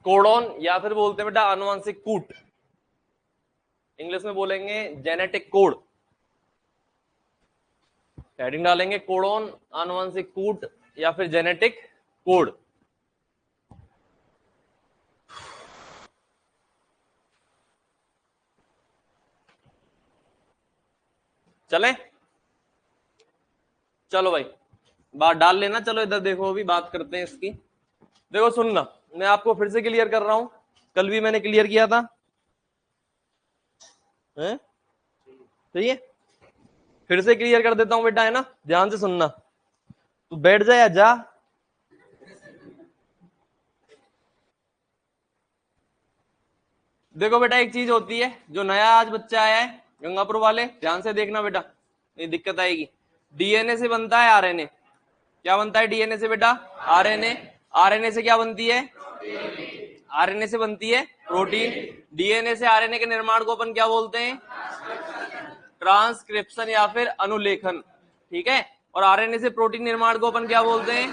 Codon या फिर बोलते हैं बेटा आनुवंशिक कूट, इंग्लिश में बोलेंगे जेनेटिक कोड। हेडिंग डालेंगे कोडॉन, आनुवंशिक कूट या फिर जेनेटिक कोड। चलें, चलो भाई बात डाल लेना। चलो इधर देखो, अभी बात करते हैं इसकी। देखो सुनना, मैं आपको फिर से क्लियर कर रहा हूं, कल भी मैंने क्लियर किया था, सही है? फिर से क्लियर कर देता हूं बेटा, है ना? ध्यान से सुनना। तू बैठ जा या जा। देखो बेटा, एक चीज होती है, जो नया आज बच्चा आया है गंगापुर वाले, ध्यान से देखना बेटा, ये दिक्कत आएगी। डीएनए से बनता है आरएनए। क्या बनता है डीएनए से बेटा? आरएनए। आरएनए से क्या बनती है? आरएनए से बनती है प्रोटीन। डीएनए से आरएनए के निर्माण को अपन क्या बोलते हैं? ट्रांसक्रिप्शन या फिर अनुलेखन, ठीक है? और आरएनए से प्रोटीन निर्माण को अपन क्या बोलते हैं?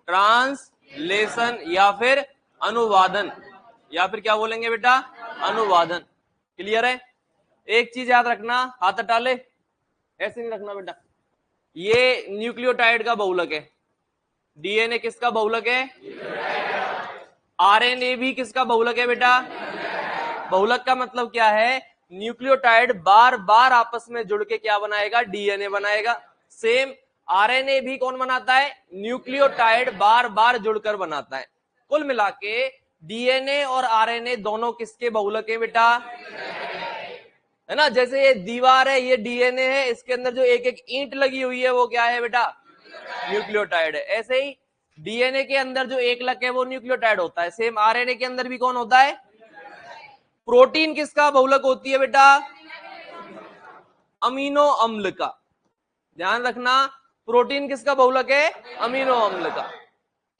ट्रांसलेशन या फिर अनुवादन, या फिर क्या बोलेंगे बेटा? अनुवादन। क्लियर है? एक चीज याद रखना, हाथ हटा ले, ऐसे नहीं रखना बेटा। ये न्यूक्लियोटाइड का बहुलक है। डीएनए किसका बहुलक है? आरएनए भी किसका बहुलक है बेटा? बहुलक का मतलब क्या है? न्यूक्लियोटाइड बार बार आपस में जुड़ के क्या बनाएगा? डीएनए बनाएगा। सेम आरएनए भी कौन बनाता है? न्यूक्लियोटाइड बार बार जुड़कर बनाता है। कुल मिला के डीएनए और आरएनए दोनों किसके बहुलक है बेटा? है ना? जैसे ये दीवार है, ये डीएनए है, इसके अंदर जो एक एक ईंट लगी हुई है वो क्या है बेटा? न्यूक्लियोटाइड है। ऐसे ही डीएनए के अंदर जो एक लक है वो न्यूक्लियोटाइड होता है। सेम आरएनए के अंदर भी कौन होता है? प्रोटीन किसका बहुलक होती है बेटा? अमीनो अम्ल का। ध्यान रखना, प्रोटीन किसका बहुलक है? अमीनो अम्ल का।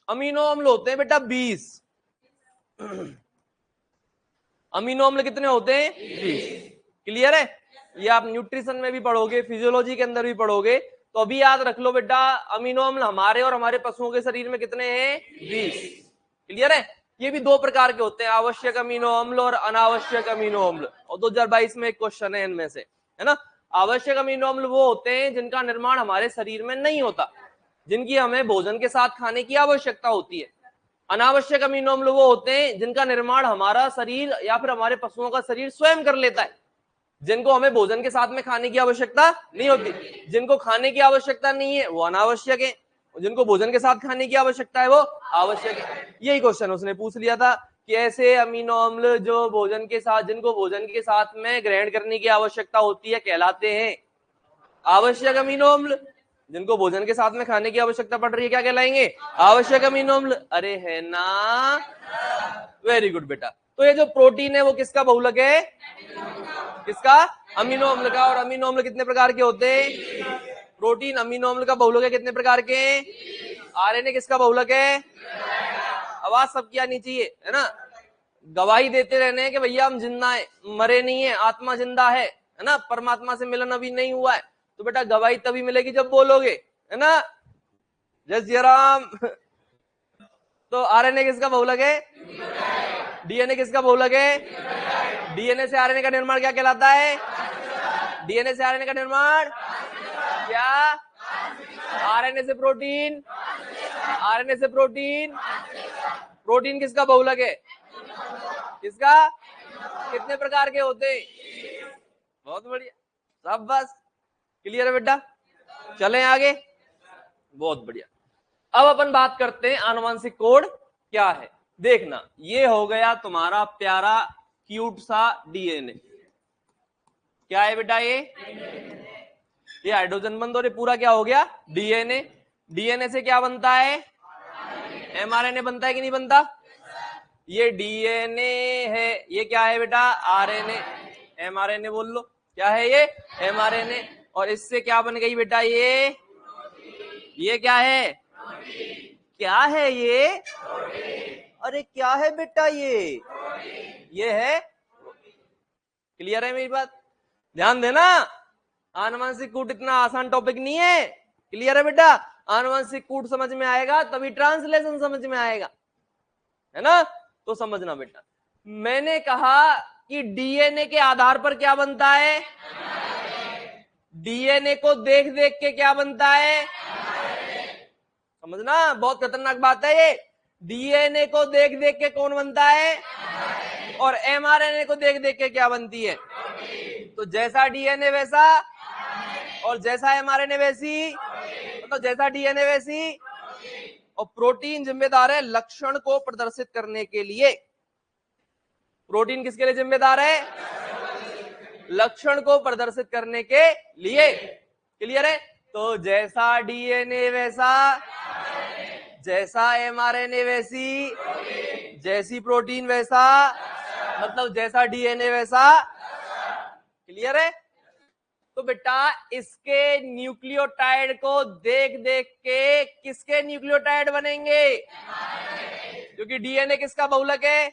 अमीनो अम्ल होते हैं बेटा 20। अमीनो अम्ल कितने होते हैं? 20। क्लियर है? ये आप न्यूट्रिशन में भी पढ़ोगे, फिजियोलॉजी के अंदर भी पढ़ोगे, तो अभी याद रख लो बेटा, अमीनो अम्ल हमारे और हमारे पशुओं के शरीर में कितने हैं? 20। क्लियर है? ये भी दो प्रकार के होते हैं, आवश्यक अमीनो अम्ल और अनावश्यक अमीनो अम्ल। और 2022 में एक क्वेश्चन है इनमें से, है ना? आवश्यक अमीनो अम्ल वो होते हैं जिनका निर्माण हमारे शरीर में नहीं होता, जिनकी हमें भोजन के साथ खाने की आवश्यकता होती है। अनावश्यक अमीनो अम्ल वो होते हैं जिनका निर्माण हमारा शरीर या फिर हमारे पशुओं का शरीर स्वयं कर लेता है, जिनको हमें भोजन के साथ में खाने की आवश्यकता नहीं होती। जिनको खाने की आवश्यकता नहीं है वो अनावश्यक है, जिनको भोजन के साथ खाने की आवश्यकता है वो आवश्यक है। यही क्वेश्चन उसने पूछ लिया था कि ऐसे अमीनो अम्ल जो भोजन के साथ, जिनको भोजन के साथ में ग्रहण करने की आवश्यकता होती है, कहलाते हैं आवश्यक अमीनो अम्ल। जिनको भोजन के साथ में खाने की आवश्यकता पड़ रही है, क्या कहलाएंगे? आवश्यक अमीनो अम्ल। अरे है ना? वेरी गुड बेटा। तो ये जो प्रोटीन है वो किसका बहुलक है? किसका? अमीनो अम्ल का। और अमीनो अम्ल कितने प्रकार के होते हैं? प्रोटीन अमीनो अम्ल का बहुलक है कितने प्रकार के? आरएनए किसका बहुलक है? आवाज सबकी आनी चाहिए, है ना? गवाही देते रहने हैं कि भैया हम जिंदा है, मरे नहीं है, आत्मा जिंदा है ना? परमात्मा से मिलन अभी नहीं हुआ है, तो बेटा गवाही तभी मिलेगी जब बोलोगे, है ना? जय श्री राम। तो आरएनए किसका बहुलक है? डीएनए किसका बहुलक है? डीएनए से आरएनए का निर्माण क्या कहलाता है? डीएनए से आरएनए का निर्माण क्या? आरएनए से प्रोटीन। आरएनए से प्रोटीन। प्रोटीन किसका बहुलक है? किसका? कितने प्रकार के होते हैं? बहुत बढ़िया, सब बस क्लियर है बेटा? चलें आगे। बहुत बढ़िया। अब अपन बात करते हैं आनुवंशिक कोड क्या है। देखना, ये हो गया तुम्हारा प्यारा क्यूट सा डीएनए। क्या है बेटा ये हाइड्रोजन बंद और ये पूरा क्या हो गया? डीएनए। डीएनए से क्या बनता है? एमआरएनए बनता है कि नहीं बनता? ये डीएनए है, ये क्या है बेटा? आरएनए। एमआरएनए बोल लो, क्या है ये? एमआरएनए। और इससे क्या बन गई बेटा? ये क्या है? क्या है ये? अरे क्या है बेटा ये है। क्लियर है मेरी बात? ध्यान देना, आनुवंशिक कूट इतना आसान टॉपिक नहीं है। क्लियर है बेटा? आनुवंशिक कूट समझ में आएगा तभी ट्रांसलेशन समझ में आएगा, है ना? तो समझना बेटा, मैंने कहा कि डीएनए के आधार पर क्या बनता है, डीएनए को देख देख के क्या बनता है, समझना बहुत खतरनाक बात है ये। डीएनए को देख देख के कौन बनता है, और एमआरएनए को देख देख के क्या बनती है। तो जैसा डीएनए वैसा, और जैसा एमआरएनए वैसी, तो जैसा डीएनए वैसी। और प्रोटीन जिम्मेदार है लक्षण को प्रदर्शित करने के लिए। प्रोटीन किसके लिए जिम्मेदार है, लक्षण को प्रदर्शित करने के लिए। क्लियर है। तो जैसा डीएनए वैसा, जैसा एमआरएनए वैसी, जैसी प्रोटीन वैसा, मतलब जैसा डीएनए वैसा। क्लियर है। तो बेटा इसके न्यूक्लियोटाइड को देख देख के किसके न्यूक्लियोटाइड बनेंगे, क्योंकि डीएनए किसका बहुलक है,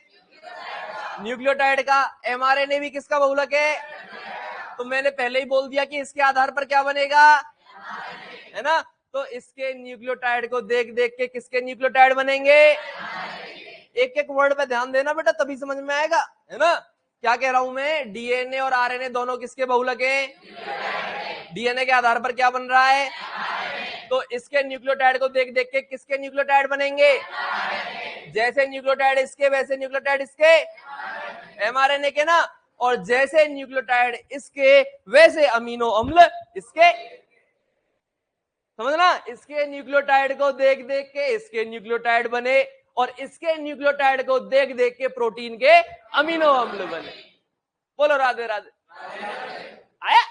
न्यूक्लियोटाइड का। एमआरएनए भी किसका बहुलक है। तो मैंने पहले ही बोल दिया कि इसके आधार पर क्या बनेगा, है ना। तो इसके न्यूक्लियोटाइड को देख देख के किसके न्यूक्लियोटाइड बनेंगे। एक एक वर्ड पे ध्यान देना बेटा, तभी समझ में आएगा, है ना। क्या कह रहा हूं मैं, डीएनए और आरएनए दोनों किसके बहुलक हैं, डीएनए के आधार पर क्या बन रहा है, तो इसके न्यूक्लियोटाइड को देख देख के किसके न्यूक्लियोटाइड बनेंगे, जैसे न्यूक्लियोटाइड इसके वैसे न्यूक्लियोटाइड इसके, एमआरएनए के ना। और जैसे न्यूक्लियोटाइड इसके वैसे अमीनो अम्ल इसके। समझना, इसके न्यूक्लियोटाइड को देख देख के इसके न्यूक्लियोटाइड बने, और इसके न्यूक्लियोटाइड को देख देख के प्रोटीन के अमीनो अम्ल बने। बोलो राधे राधे। आया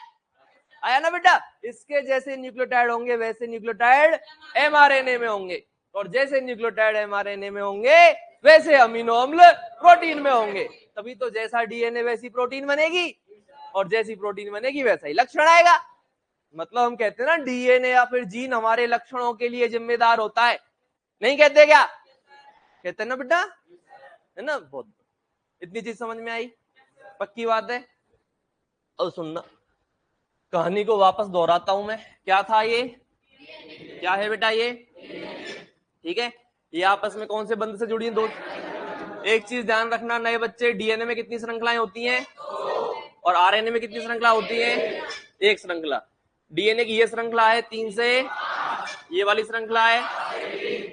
आया ना बेटा। इसके जैसे न्यूक्लियोटाइड होंगे वैसे न्यूक्लियोटाइड एमआरएनए में होंगे, और जैसे न्यूक्लियोटाइड एमआरएनए में होंगे वैसे अमीनो अम्ल प्रोटीन में होंगे। तभी तो जैसा डीएनए वैसी प्रोटीन बनेगी, और जैसी प्रोटीन बनेगी वैसा ही लक्षण आएगा। मतलब हम कहते हैं ना डीएनए या फिर जीन हमारे लक्षणों के लिए जिम्मेदार होता है, नहीं कहते क्या, कहते हैं ना बेटा, है ना। बहुत इतनी चीज समझ में आई, पक्की बात है। और सुनना, कहानी को वापस दोहराता हूं मैं। क्या था ये, क्या है बेटा ये, ठीक है। ये आपस में कौन से बंध से जुड़ी है, दो। एक चीज ध्यान रखना नए बच्चे, डीएनए में कितनी श्रृंखलाएं होती हैं, और आरएनए में कितनी श्रृंखला होती है, एक श्रृंखला। डीएनए की ये श्रृंखला है 3 से, ये वाली श्रृंखला है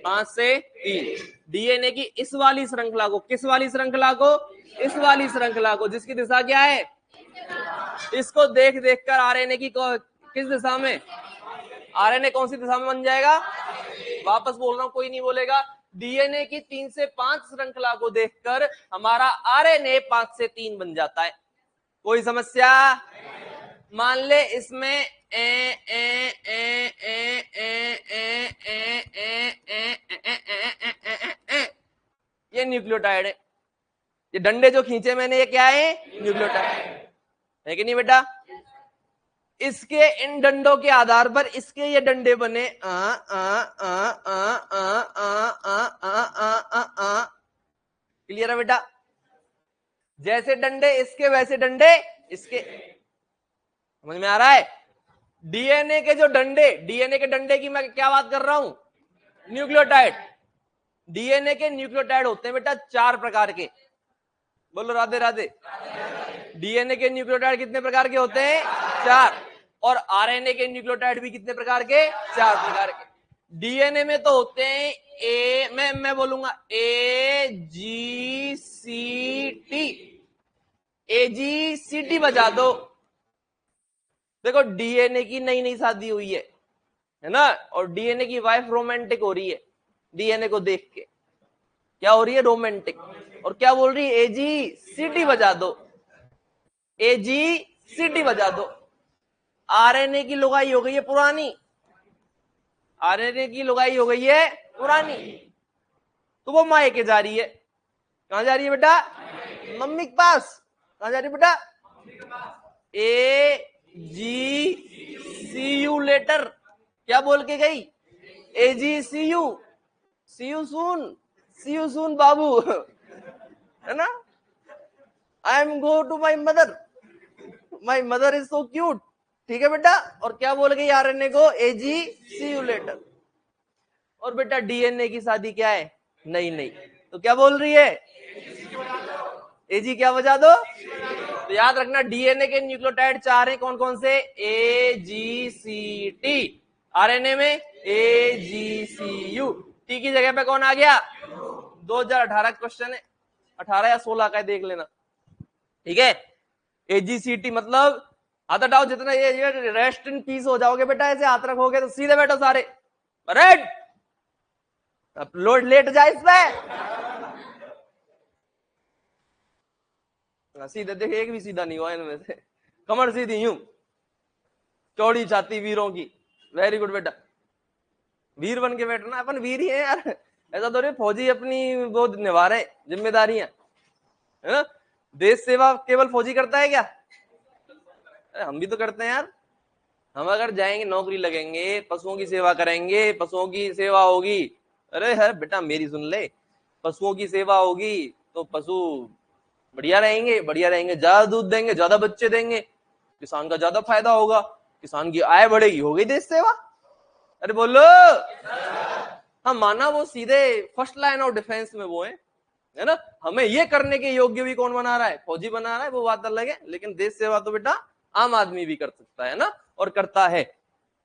5 से 3। डीएनए की इस वाली श्रृंखला को, किस वाली श्रृंखला को, इस वाली श्रृंखला को, जिसकी दिशा क्या है, इसको देख देख कर आरएनए की किस दिशा में, आरएनए कौन सी दिशा में बन जाएगा। वापस बोल रहा हूं, कोई नहीं बोलेगा। डीएनए की 3 से 5 श्रृंखला को देखकर हमारा आरएनए 5 से 3 बन जाता है। कोई समस्या। मान ले इसमें ये न्यूक्लियोटाइड है, ये डंडे जो खींचे मैंने ये क्या है, न्यूक्लियोटाइड है कि नहीं बेटा। इसके इन डंडों के आधार पर इसके ये डंडे बने, क्लियर है बेटा। जैसे डंडे इसके वैसे डंडे इसके, समझ में आ रहा है। डीएनए के जो डंडे, डीएनए के डंडे की मैं क्या बात कर रहा हूं, न्यूक्लियोटाइड। डीएनए के न्यूक्लियोटाइड होते हैं बेटा 4 प्रकार के। बोलो राधे राधे। डीएनए के न्यूक्लियोटाइड कितने प्रकार के होते हैं, 4। और आरएनए के न्यूक्लियोटाइड भी कितने प्रकार के, 4 प्रकार के। डीएनए में तो होते हैं मैं बोलूंगा AGCT बजा दो। देखो डीएनए की नई नई शादी हुई है ना, और डीएनए की वाइफ रोमांटिक हो रही है। डीएनए को देख के क्या हो रही है, रोमांटिक। और क्या बोल रही है, AGCT बजा दो, AGCT बजा दो। आरएनए की लुगाई हो गई है पुरानी, आरएनए की लुगाई हो गई है पुरानी, तो वो माए के जा रही है। कहां जा रही है बेटा, मम्मी के पास। कहां जा रही है बेटा, AGCU लेटर। क्या बोल के गई, AGCU, सी यू सून बाबू, है ना। I am go to my mother is so cute, ठीक है बेटा। और क्या बोल गई आरएनए को, AGCU लेटर। और बेटा डीएनए की शादी क्या है, नहीं नहीं। तो क्या बोल रही है, एजी क्या बजा दो। तो याद रखना डीएनए के न्यूक्लियोटाइड 4 हैं, कौन कौन से, ए जी सी टी। आरएनए में ए जी सी यू। टी की जगह पे कौन आ गया, 2018 क्वेश्चन है, 18 या 16 का है, देख लेना। ठीक है, एजीसीटी मतलब हाथ हटाओ, जितना ये रेस्ट इन पीस हो जाओगे बेटा, ऐसे हाथ रखोगे तो सीधे बैठो सारे, रेड अपलोड लेट जाए इसमें सीधे, देखिए एक भी सीधा नहीं हुआ इनमें से, कमर सीधी यूं, चौड़ी छाती वीरों की। वेरी गुड बेटा, वीर बन के बैठना, अपन वीर ही है यार, ऐसा तो नहीं फौजी अपनी वो निभा रहे जिम्मेदारियां, है ना। देश सेवा केवल फौजी करता है क्या, हम भी तो करते हैं यार। हम अगर जाएंगे नौकरी लगेंगे, पशुओं की सेवा करेंगे, पशुओं की सेवा होगी, अरे है बेटा मेरी सुन ले, पशुओं की सेवा होगी तो पशु बढ़िया रहेंगे, ज्यादा दूध देंगे, ज्यादा बच्चे देंगे, किसान का ज्यादा फायदा होगा, किसान की आय बढ़ेगी, हो गई देश सेवा। अरे बोलो, हम माना वो सीधे फर्स्ट लाइन ऑफ डिफेंस में वो है ना, हमें ये करने के योग्य भी कौन बना रहा है, फौजी बना रहा है, वो बात अलग है, लेकिन देश सेवा तो बेटा आम आदमी भी कर सकता है ना, और करता है।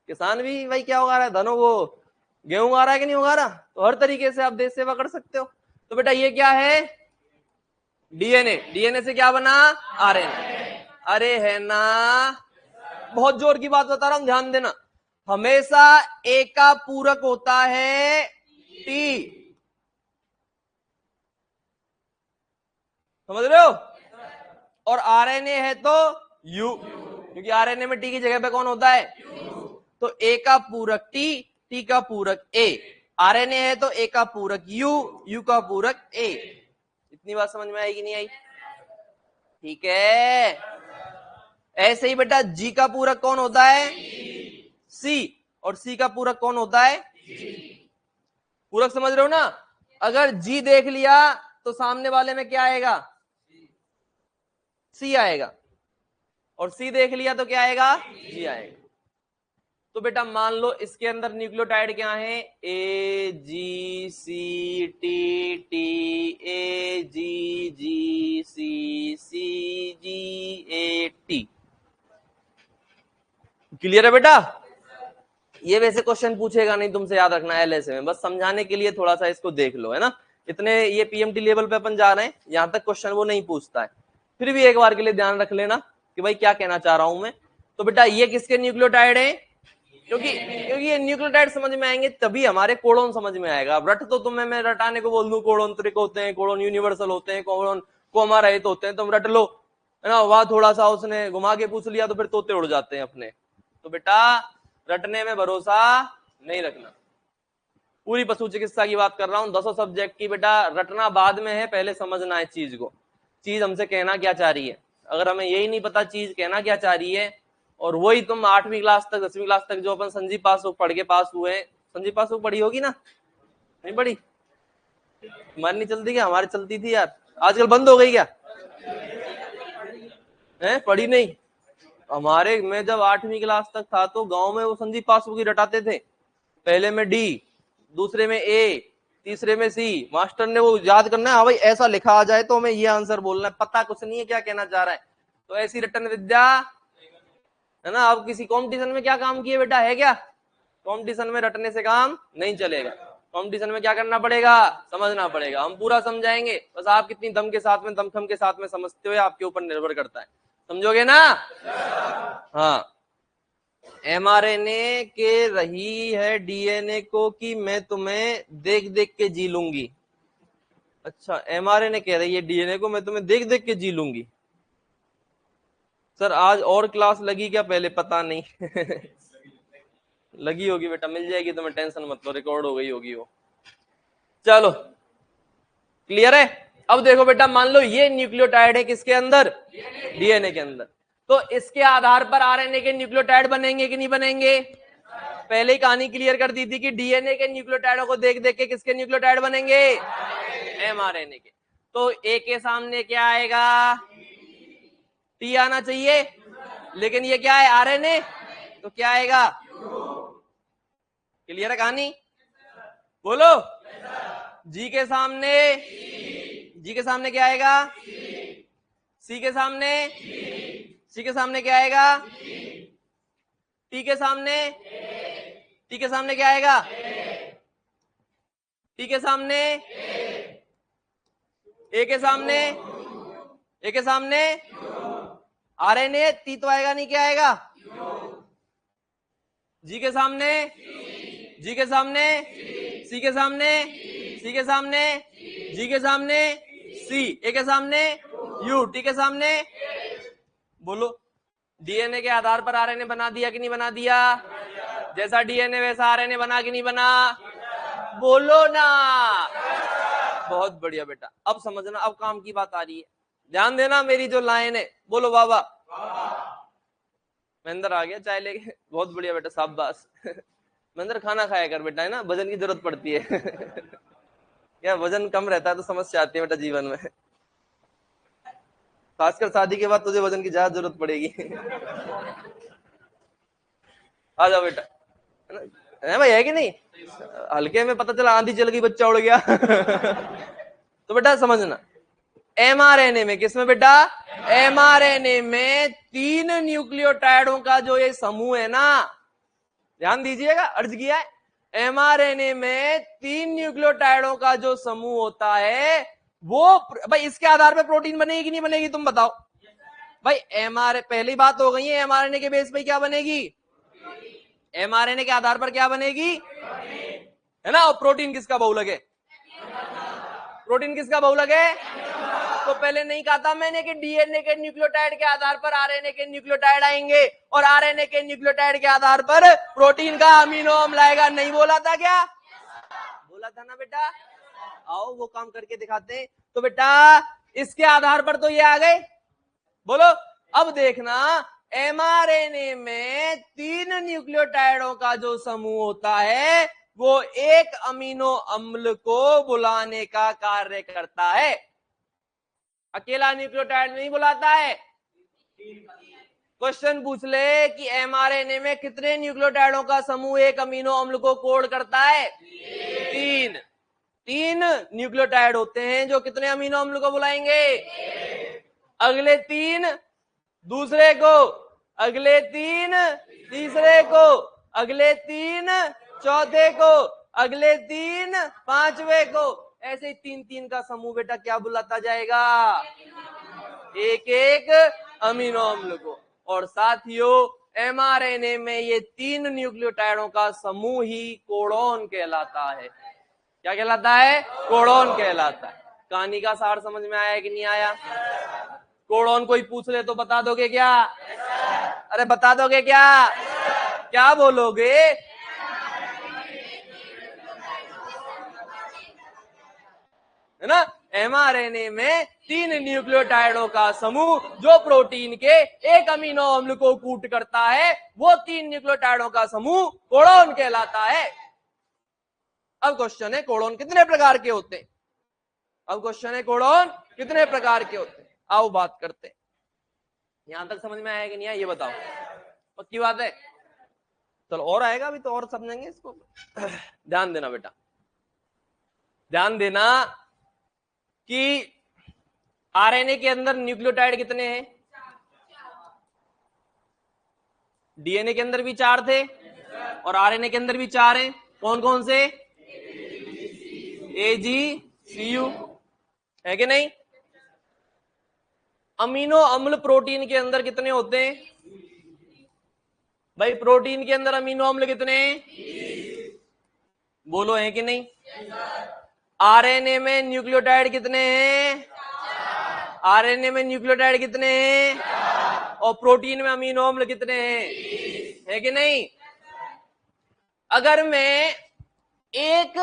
किसान भी भाई क्या उगा रहा है, धनो वो गेहूं उगा रहा है कि नहीं उगा रहा, तो हर तरीके से आप देश सेवा कर सकते हो। तो बेटा ये क्या है, डीएनए, डीएनए से क्या बना, आरएनए। अरे है ना, बहुत जोर की बात बता रहा हूं, ध्यान देना, हमेशा ए का पूरक होता है टी, समझ रहे हो, और आरएनए है तो यू, क्योंकि आरएनए में टी की जगह पे कौन होता है, तो ए का पूरक टी, टी का पूरक ए, आरएनए है तो ए का पूरक यू, यू का पूरक ए। इतनी बात समझ में आएगी नहीं आई, ठीक है। ऐसे ही बेटा जी का पूरक कौन होता है, सी, और सी का पूरक कौन होता है, पूरक समझ रहे हो ना। अगर जी देख लिया तो सामने वाले में क्या आएगा, सी आएगा, और सी देख लिया तो क्या आएगा, जी आएगा। तो बेटा मान लो इसके अंदर न्यूक्लियोटाइड क्या है, A G C T, T A G, G C, C G A T. Clear है बेटा, ये वैसे क्वेश्चन पूछेगा नहीं तुमसे, याद रखना एलएसए में, बस समझाने के लिए थोड़ा सा इसको देख लो, है ना। इतने ये पीएमटी लेवल पे अपन जा रहे हैं, यहां तक क्वेश्चन वो नहीं पूछता है, फिर भी एक बार के लिए ध्यान रख लेना कि भाई क्या कहना चाह रहा हूं मैं। तो बेटा ये किसके न्यूक्लियोटाइड है, क्योंकि ये न्यूक्लियोटाइड समझ में आएंगे तभी हमारे कोडोन समझ में आएगा। अब रट तो तुम्हें मैं रटाने को बोल दूं, कोडोन त्रिक होते हैं, कोडोन यूनिवर्सल होते हैं, कोडोन कोमा रहित होते हैं, तुम रट लो, है ना। वहां थोड़ा सा उसने घुमा के पूछ लिया तो फिर तोते उड़ जाते हैं अपने। तो बेटा रटने में भरोसा नहीं रखना, पूरी पशु चिकित्सा की बात कर रहा हूं, 10 सब्जेक्ट की, बेटा रटना बाद में है, पहले समझना है चीज को, चीज हमसे कहना क्या चाह रही है। अगर हमें यही नहीं पता चीज कहना क्या चाह रही है, और वही तुम 8वीं क्लास तक 10वीं क्लास तक जो अपन संजीव पासबुक पढ़ के पास हुए हैं, संजीव पासबुक पढ़ी होगी ना, नहीं पढ़ी, तुम्हारी नहीं चलती क्या, हमारी चलती थी यार, आजकल बंद हो गई क्या, है पढ़ी नहीं। हमारे मैं जब 8वीं क्लास तक था तो गांव में वो संजीव पासबुक ही रटाते थे, पहले में डी, दूसरे में ए, तीसरे में सी, मास्टर ने वो याद करना है, हाँ भाई ऐसा लिखा आ जाए तो हमें ये आंसर बोलना है, पता कुछ नहीं है क्या कहना चाह रहा है। तो ऐसी रटन विद्या, है ना। अब किसी कंपटीशन में क्या काम किए बेटा, है क्या, कंपटीशन में रटने से काम नहीं चलेगा, कंपटीशन में क्या करना पड़ेगा, समझना पड़ेगा। हम पूरा समझाएंगे, बस आप कितनी दम के साथ में, दमखम के साथ में समझते हो, आपके ऊपर निर्भर करता है, समझोगे ना। हाँ, एमआरएनए के रही है डीएनए को कि मैं तुम्हें देख देख के जी लूंगी। अच्छा, एमआरएनए कह रही है डीएनए को मैं तुम्हें देख देख के जी लूंगी। सर आज और क्लास लगी क्या, पहले पता नहीं लगी होगी बेटा, मिल जाएगी तुम्हें, टेंशन मत लो, रिकॉर्ड हो गई होगी वो। चलो क्लियर है। अब देखो बेटा, मान लो ये न्यूक्लियोटाइड है किसके अंदर, डीएनए के अंदर, तो इसके आधार पर आरएनए के न्यूक्लियोटाइड बनेंगे कि नहीं बनेंगे। पहले ही कहानी क्लियर कर दी थी कि डीएनए के न्यूक्लियोटाइडों को देख देख के किसके न्यूक्लियोटाइड बनेंगे, एमआरएनए के। तो ए के सामने क्या आएगा, टी आना चाहिए, लेकिन ये क्या है, आरएनए, तो क्या आएगा। क्लियर है कहानी, बोलो। जी के सामने क्या आएगा? सी के सामने क्या आएगा? टी के सामने क्या आएगा? टी के सामने ए के सामने आरएनए, टी तो आएगा नहीं, क्या आएगा? जी के सामने सी के सामने जी के सामने सी, ए के सामने यू, टी के सामने। बोलो, डीएनए के आधार पर आरएनए बना दिया कि नहीं बना दिया? जैसा डीएनए वैसा आरएनए बना कि नहीं बना? बोलो ना। बहुत बढ़िया बेटा, अब समझना, अब काम की बात आ रही है, ध्यान देना मेरी जो लाइन है। बोलो बाबा। महेंद्र आ गया चाय लेके, बहुत बढ़िया बेटा, शाबाश। महेंद्र खाना खाया कर बेटा, है ना, वजन की जरूरत पड़ती है। क्या वजन कम रहता है तो समस्या आती है बेटा जीवन में, खासकर शादी के बाद तुझे वजन की ज्यादा जरूरत पड़ेगी। आ जाओ बेटा, है भाई, है कि नहीं? हल्के में पता चला आंधी चल गई, बच्चा उड़ गया। तो बेटा समझना, एमआरएनए में, किसमें बेटा? एमआरएनए में 3 न्यूक्लियोटाइडों का जो ये समूह है ना, ध्यान दीजिएगा, अर्ज किया है, एमआरएनए में 3 न्यूक्लियोटाइडों का जो समूह होता है वो, भाई इसके आधार पर प्रोटीन बनेगी कि नहीं बनेगी, तुम बताओ भाई। एमआरए, पहली बात हो गई है, एमआरएनए के बेस पे क्या बनेगी? एमआरएनए के आधार पर क्या बनेगी, है ना? और प्रोटीन किसका बहुलक है? प्रोटीन किसका बहुलक है? तो पहले नहीं कहा था मैंने कि डीएनए के न्यूक्लियोटाइड के आधार पर आरएनए के न्यूक्लियोटाइड आएंगे और आरएनए के न्यूक्लियोटाइड के आधार पर प्रोटीन का अमीनो अम्ल आएगा? नहीं बोला था क्या? बोला था ना बेटा। आओ वो काम करके दिखाते हैं। तो बेटा इसके आधार पर तो ये आ गए। बोलो, अब देखना, एमआरएनए में 3 न्यूक्लियोटाइडों का जो समूह होता है वो एक अमीनो अम्ल को बुलाने का कार्य करता है। अकेला न्यूक्लियोटाइड नहीं बुलाता है। क्वेश्चन पूछ ले कि एमआरएनए में कितने न्यूक्लियोटाइडों का समूह एक अमीनो अम्ल को कोड करता है? 3 न्यूक्लियोटाइड होते हैं जो कितने अमीनो अम्ल को बुलाएंगे? अगले 3 दूसरे को, अगले 3 तीसरे को, अगले 3 चौथे को, अगले 3 पांचवे को, ऐसे ही 3-3 का समूह बेटा क्या बुलाता जाएगा? एक एक अमीनो अम्ल को। और साथियों, एमआरएनए में ये 3 न्यूक्लियोटाइडों का समूह ही कोडोन कहलाता है। क्या कहलाता है? कोडोन कहलाता है। कहानी का सार समझ में आया कि नहीं आया? कोडोन कोई पूछ ले तो बता दोगे क्या? अरे बता दोगे क्या? क्या बोलोगे? है ना, एमआरएनए में 3 न्यूक्लियोटाइडों का समूह जो प्रोटीन के एक अमीनो अम्ल को कूट करता है, वो 3 न्यूक्लियोटाइडों का समूह कोडोन कहलाता है। अब क्वेश्चन है, कोडोन कितने प्रकार के होते हैं? अब क्वेश्चन है, कोडोन कितने प्रकार के होते हैं? आओ बात करते हैं। यहां तक समझ में आया कि नहीं आया ये बताओ, पक्की बात है? चलो और आएगा अभी तो और समझेंगे इसको। ध्यान देना बेटा, ध्यान देना कि आरएनए के अंदर न्यूक्लियोटाइड कितने हैं? डीएनए के अंदर भी 4 थे और आरएनए के अंदर भी 4 हैं। कौन कौन से? AGCU, है कि नहीं? अमीनो अम्ल प्रोटीन के अंदर कितने होते हैं भाई? प्रोटीन के अंदर अमीनो अम्ल कितने हैं? बोलो, है कि नहीं? आरएनए में न्यूक्लियोटाइड कितने हैं? आरएनए में न्यूक्लियोटाइड कितने हैं? और प्रोटीन में अमीनो अम्ल कितने हैं? है कि नहीं? अगर मैं एक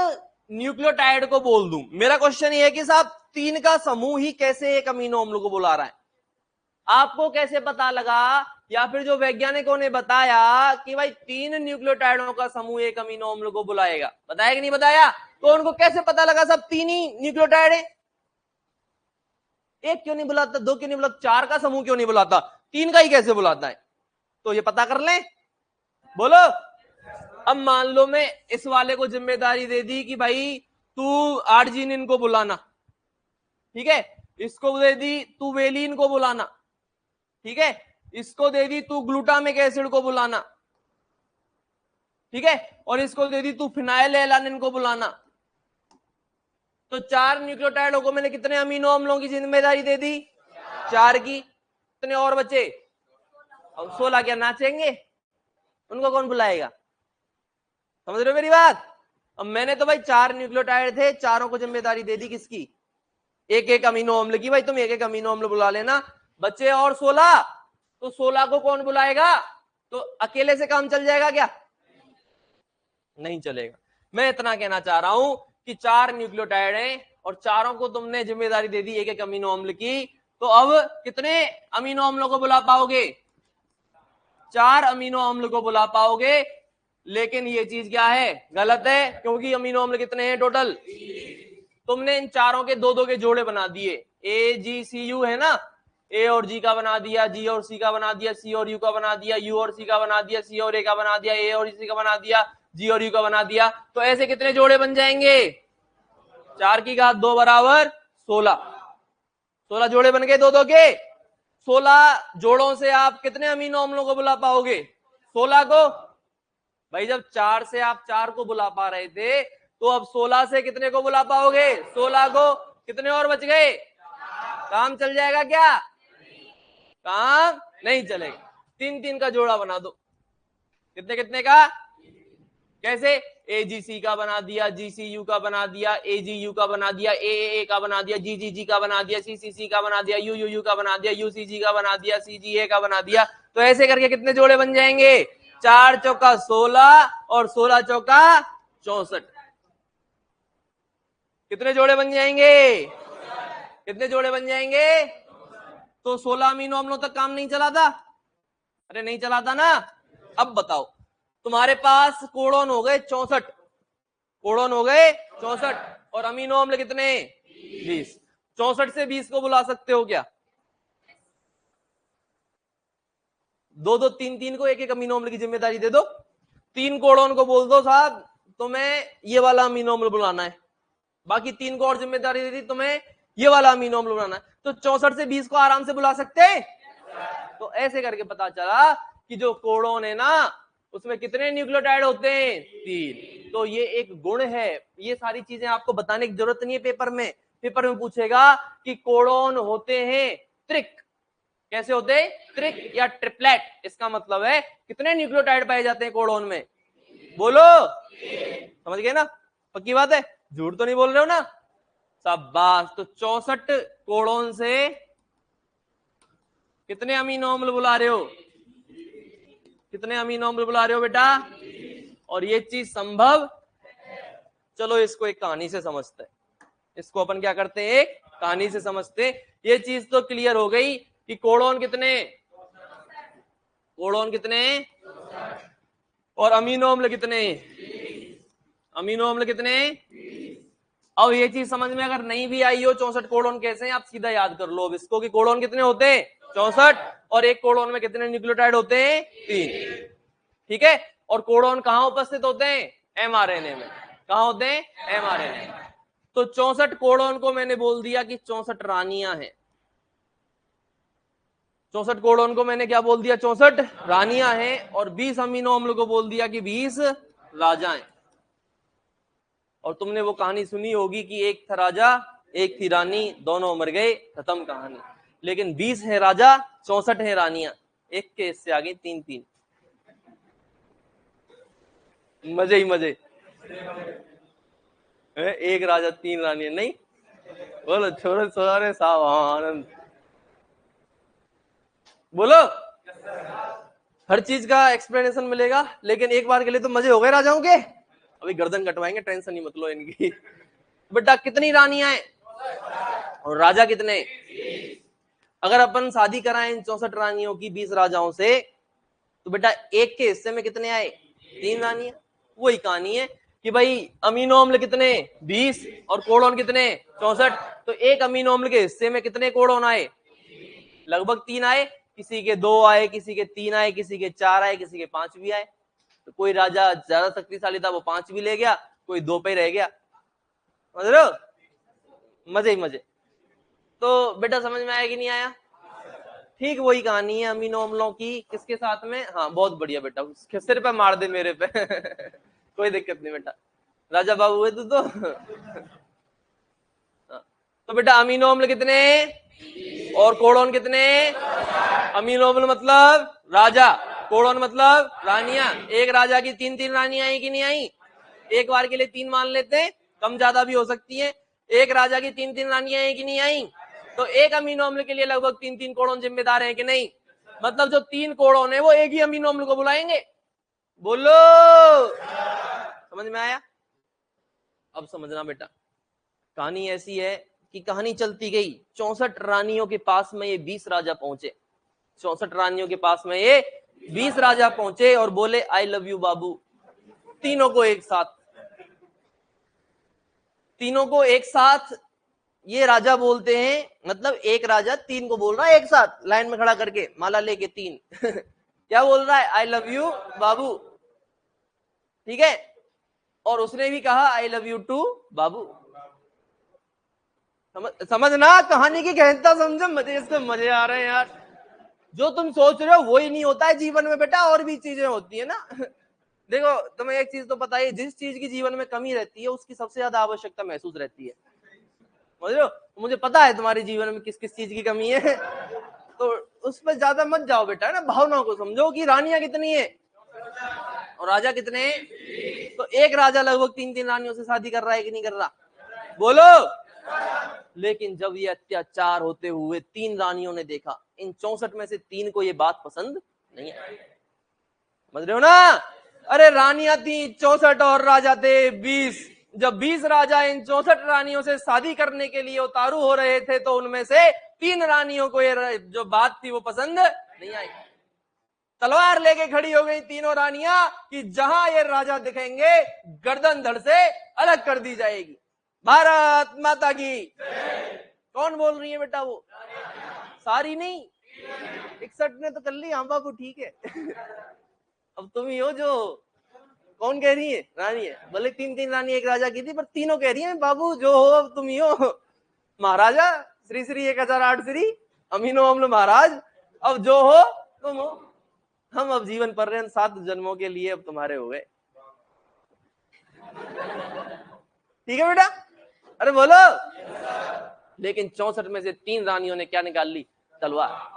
न्यूक्लियोटाइड को बोल दूं, मेरा क्वेश्चन ये है कि साहब 3 का समूह ही कैसे एक अमीनो अम्ल को बुला रहा है? आपको कैसे पता लगा, या फिर जो वैज्ञानिकों ने बताया कि भाई 3 न्यूक्लियोटाइडों का समूह एक अमीनो अम्ल को बुलाएगा? बताया कि नहीं बताया? तो उनको कैसे पता लगा सब 3 ही न्यूक्लियोटाइड है? एक क्यों नहीं बुलाता, 2 क्यों नहीं बुलाता, 4 का समूह क्यों नहीं बुलाता, 3 का ही कैसे बुलाता है? तो ये पता कर लें। बोलो, अब मान लो मैं इस वाले को जिम्मेदारी दे दी कि भाई तू आर्जिनिन को बुलाना, ठीक है। इसको दे दी तू वेलिन को बुलाना, ठीक है। इसको दे दी तू ग्लूटामिक एसिड को बुलाना, ठीक है। और इसको दे दी तू फिनाइल एलानिन को बुलाना। तो 4 न्यूक्लियोटाइडों को मैंने कितने अमीनो अम्लों की जिम्मेदारी दे दी? 4 की। कितने और बचे? अब 16 क्या नाचेंगे? उनको कौन बुलाएगा? समझ रहे हो मेरी बात? अब मैंने तो भाई 4 न्यूक्लियोटाइड थे, चारों को जिम्मेदारी दे दी किसकी? एक एक अमीनो अम्ल की। भाई तुम एक एक अमीनो अम्ल बुला लेना। बच्चे और 16, तो 16 को कौन बुलाएगा? तो अकेले से काम चल जाएगा क्या? नहीं चलेगा। मैं इतना कहना चाह रहा हूं कि 4 न्यूक्लियोटाइड हैं और चारों को तुमने जिम्मेदारी दे दी एक एक अमीनो अम्ल की, तो अब कितने अमीनो अम्लों को बुला पाओगे? 4 अमीनो अम्ल को बुला पाओगे। लेकिन ये चीज क्या है? गलत है, क्योंकि अमीनो अम्ल कितने हैं टोटल? तुमने इन चारों के दो दो के जोड़े बना दिए। AGCU है ना, ए और जी का बना दिया, जी और सी का बना दिया, सी और यू का बना दिया, यू और सी का बना दिया, सी और ए का बना दिया, ए और सी का बना दिया, जी और यू का बना दिया। तो ऐसे कितने जोड़े बन जाएंगे? 4 की घात 2 बराबर 16। 16 जोड़े बन गए दो दो के। 16 जोड़ों से आप कितने अमीनो अम्लों को बुला पाओगे? 16 को। भाई जब 4 से आप 4 को बुला पा रहे थे, तो अब 16 से कितने को बुला पाओगे? 16 को। कितने और बच गए? काम चल जाएगा क्या? काम नहीं चलेगा। 3-3 का जोड़ा बना दो। कितने कितने का? कैसे? AGC का बना दिया, GCU का बना दिया, AGU का बना दिया, AAA का बना दिया, GGG का बना दिया, CCC का बना दिया, UUU का बना दिया, UCG का बना दिया, CGA का बना दिया। तो ऐसे करके कितने जोड़े बन जाएंगे? 4 चौका 16 और 16 चौका 64। कितने जोड़े बन जाएंगे? कितने जोड़े बन जाएंगे? तो 16 अमीनो अम्लों तक काम नहीं चला था? अरे नहीं चला था ना। अब बताओ, तुम्हारे पास कोडोन हो गए 64, कोडोन हो गए 64 और अमीनो अम्ल कितने? 20। 64 से 20 को बुला सकते हो क्या? दो दो 3-3 को एक एक अमीनो अम्ल की जिम्मेदारी दे दो। 3 कोडोन को बोल दो साहब तुम्हें ये वाला अमीनो अम्ल बुलाना है, बाकी 3 को और जिम्मेदारी दे दी तुम्हें ये वाला अमीनो अम्ल बुलाना है। तो 64 से 20 को आराम से बुला सकते हैं। तो ऐसे करके पता चला कि जो कोडोन है ना, उसमें कितने न्यूक्लियोटाइड होते हैं? 3। तो ये एक गुण है। ये सारी चीजें आपको बताने की जरूरत नहीं है पेपर में। पेपर में पूछेगा कि कोडोन होते हैं त्रिक। कैसे होते हैं? त्रिक या ट्रिपलेट। इसका मतलब है कितने न्यूक्लियोटाइड पाए जाते हैं कोडोन में? बोलो। समझ गए ना? पक्की बात है, झूठ तो नहीं बोल रहे हो ना? शाबाश। तो 64 कोडोन से कितने अमीनो अम्ल बुला रहे हो? कितने अमीनो अम्ल बुला रहे हो बेटा? और ये चीज संभव? चलो इसको एक कहानी से समझते हैं। इसको अपन क्या करते हैं? एक कहानी से समझते हैं। ये चीज तो क्लियर हो गई कि कोडोन कितने? कोडोन कितने और अमीनो अम्ल कितने? अमीनो अम्ल कितने? अब ये चीज समझ में अगर नहीं भी आई हो 64 कोडोन कैसे हैं, आप सीधा याद कर लो अब इसको कि कोडोन कितने होते हैं? 64। और एक कोडोन में कितने न्यूक्लियोटाइड होते हैं? 3। ठीक है। और कोडोन कहां उपस्थित होते हैं? एमआरएनए में। कहां होते हैं? एमआरएनए में। तो 64 कोडोन को मैंने बोल दिया कि 64 रानियां हैं। 64 कोडोन को मैंने क्या बोल दिया? 64 रानियां हैं। और 20 अमीनो अम्ल को बोल दिया कि 20 राजा हैं। और तुमने वो कहानी सुनी होगी कि एक था राजा एक थी रानी, दोनों मर गए, खत्म कहानी। लेकिन 20 है राजा, 64 है रानियां, एक के इससे आगे 3-3। मजे ही मजे। एक राजा 3 रानियां नहीं? बोलो छोरे सोरे साहब आनंद। बोलो। हर चीज का एक्सप्लेनेशन मिलेगा, लेकिन एक बार के लिए तो मजे हो गए राजाओं के। अभी गर्दन कटवाएंगे, टेंशन नहीं मत लो इनकी। बेटा कितनी रानियां हैं और राजा कितने? अगर अपन शादी कराएं इन 64 रानियों की 20 राजाओं से, तो बेटा एक के हिस्से में कितने आए? 3 रानियां। वही कहानी है कि भाई अमीनो अम्ल कितने? 20 और कोडोन कितने? 64। तो एक अमीनो अम्ल के हिस्से में कितने कोडोन आए? लगभग 3 आए। किसी के 2 आए, किसी के 3 आए, किसी के 4 आए, किसी के 5 भी आए। तो कोई राजा ज्यादा शक्तिशाली था, वो 5 भी ले गया, कोई 2 पे रह गया। समझ रहे हो, मजे ही मजे। तो बेटा समझ में आया कि नहीं आया? ठीक वही कहानी है अमीनो अम्लों की, किसके साथ में? हाँ बहुत बढ़िया बेटा, सिर पे मार दे मेरे पे कोई दिक्कत नहीं बेटा, राजा बाबू है तू तो तो बेटा अमीनो अम्ल कितने और कोडोन कितने? अमीनो अम्ल मतलब राजा, कोडोन मतलब रानियां। एक राजा की 3-3 रानियां आई कि नहीं आई? एक बार के लिए 3 मान लेते हैं, कम ज्यादा भी हो सकती है। एक राजा की 3-3 रानियां आई कि नहीं आई? तो एक अमीनो अम्ल के लिए लगभग 3-3 कोडोन जिम्मेदार है कि नहीं? मतलब जो 3 कोडोन है वो एक ही अमीनो अम्ल को बुलाएंगे। बोलो, समझ में आया? अब समझना बेटा, कहानी ऐसी है कि कहानी चलती गई, 64 रानियों के पास में ये 20 राजा पहुंचे। 64 रानियों के पास में ये 20 राजा पहुंचे और बोले आई लव यू बाबू, तीनों को एक साथ। तीनों को एक साथ ये राजा बोलते हैं, मतलब एक राजा 3 को बोल रहा है एक साथ, लाइन में खड़ा करके माला लेके 3 क्या बोल रहा है? आई लव यू बाबू, ठीक है। और उसने भी कहा आई लव यू टू बाबू। समझना कहानी की गहनता, समझो, मजे इससे मजे आ रहे हैं यार। जो तुम सोच रहे हो वही नहीं होता है जीवन में बेटा, और भी चीजें होती है ना देखो तुम्हें एक चीज तो पता है, जिस चीज की जीवन में कमी रहती है उसकी सबसे ज्यादा आवश्यकता महसूस रहती है, समझ रहे हो? मुझे पता है तुम्हारे जीवन में किस किस चीज की कमी है तो उस पर ज्यादा मत जाओ बेटा, ना भावनाओं को समझो कि रानियां कितनी है और राजा कितने हैं। तो एक राजा लगभग 3-3 रानियों से शादी कर रहा है कि नहीं कर रहा? बोलो। लेकिन जब ये अत्याचार होते हुए 3 रानियों ने देखा, इन 64 में से 3 को ये बात पसंद नहीं आई। समझ रहे हो ना? अरे रानियां थी 64 और राजा थे 20। जब 20 राजा इन 64 रानियों से शादी करने के लिए उतारू हो रहे थे तो उनमें से 3 रानियों को ये जो बात थी वो पसंद नहीं आई। तलवार लेके खड़ी हो गई तीनों रानियां कि जहां ये राजा दिखेंगे गर्दन धड़ से अलग कर दी जाएगी। भारत माता की। कौन बोल रही है बेटा? वो सारी नहीं, 61 ने तो कर ली, हाँ बाबू ठीक है अब तुम ही हो जो, कौन कह रही है? रानी है। भले 3-3 रानी एक राजा की थी, पर तीनों कह रही है बाबू जो हो अब तुम ही हो महाराजा, श्री श्री 1008 श्री अमीनो अम्ल महाराज, अब जो हो तुम हो। हम अब जीवन पर्यंत 7 जन्मों के लिए अब तुम्हारे हो गए, ठीक है बेटा? अरे बोलो। लेकिन 64 में से 3 रानियों ने क्या निकाल ली? तलवार,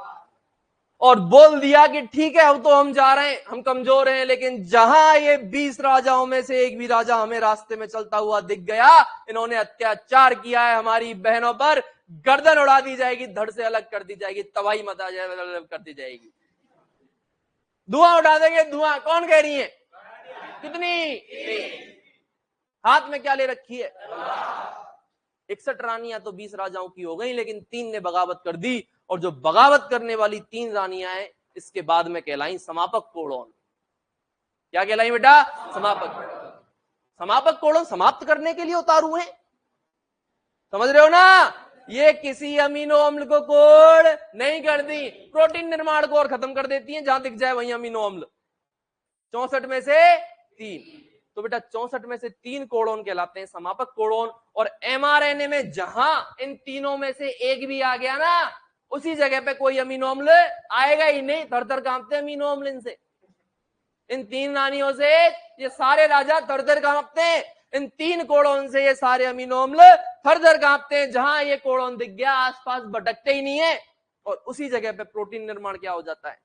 और बोल दिया कि ठीक है अब तो हम जा रहे हैं, हम कमजोर हैं, लेकिन जहां ये 20 राजाओं में से एक भी राजा हमें रास्ते में चलता हुआ दिख गया, इन्होंने अत्याचार किया है हमारी बहनों पर, गर्दन उड़ा दी जाएगी, धड़ से अलग कर दी जाएगी, तबाही मचा जाए कर दी जाएगी, धुआं उड़ा देंगे धुआं। कौन कह रही है? कितनी? हाथ में क्या ले रखी है? 61 रानियां तो 20 राजाओं की हो गई, लेकिन 3 ने बगावत कर दी, और जो बगावत करने वाली 3 रानियां हैं इसके बाद में कहलाई समापक कोड़ोन। क्या कहलाई बेटा? समापक। समापक कोड़ोन समाप्त करने के लिए उतारू हैं, समझ रहे हो ना? ये किसी अमीनो अम्ल को कोड नहीं करती, प्रोटीन निर्माण को और खत्म कर देती है, जहां दिख जाए वही अमीनो अम्ल। 64 में से 3, तो बेटा 64 में से 3 कोडोन कहलाते हैं समापक कोडोन। और एमआरएनए में जहां इन तीनों में से एक भी आ गया ना, उसी जगह पे कोई अमीनो अम्ल आएगा ही नहीं, थर-थर कांपते अमीनो अम्ल इनसे। इन 3 रानियों से ये सारे राजा थर-थर कांपते हैं, इन 3 कोडोन से ये सारे अमीनो अम्ल थर-थर कांपते हैं। जहां ये कोडोन दिख गया आसपास भटकते ही नहीं है, और उसी जगह पे प्रोटीन निर्माण क्या हो जाता है?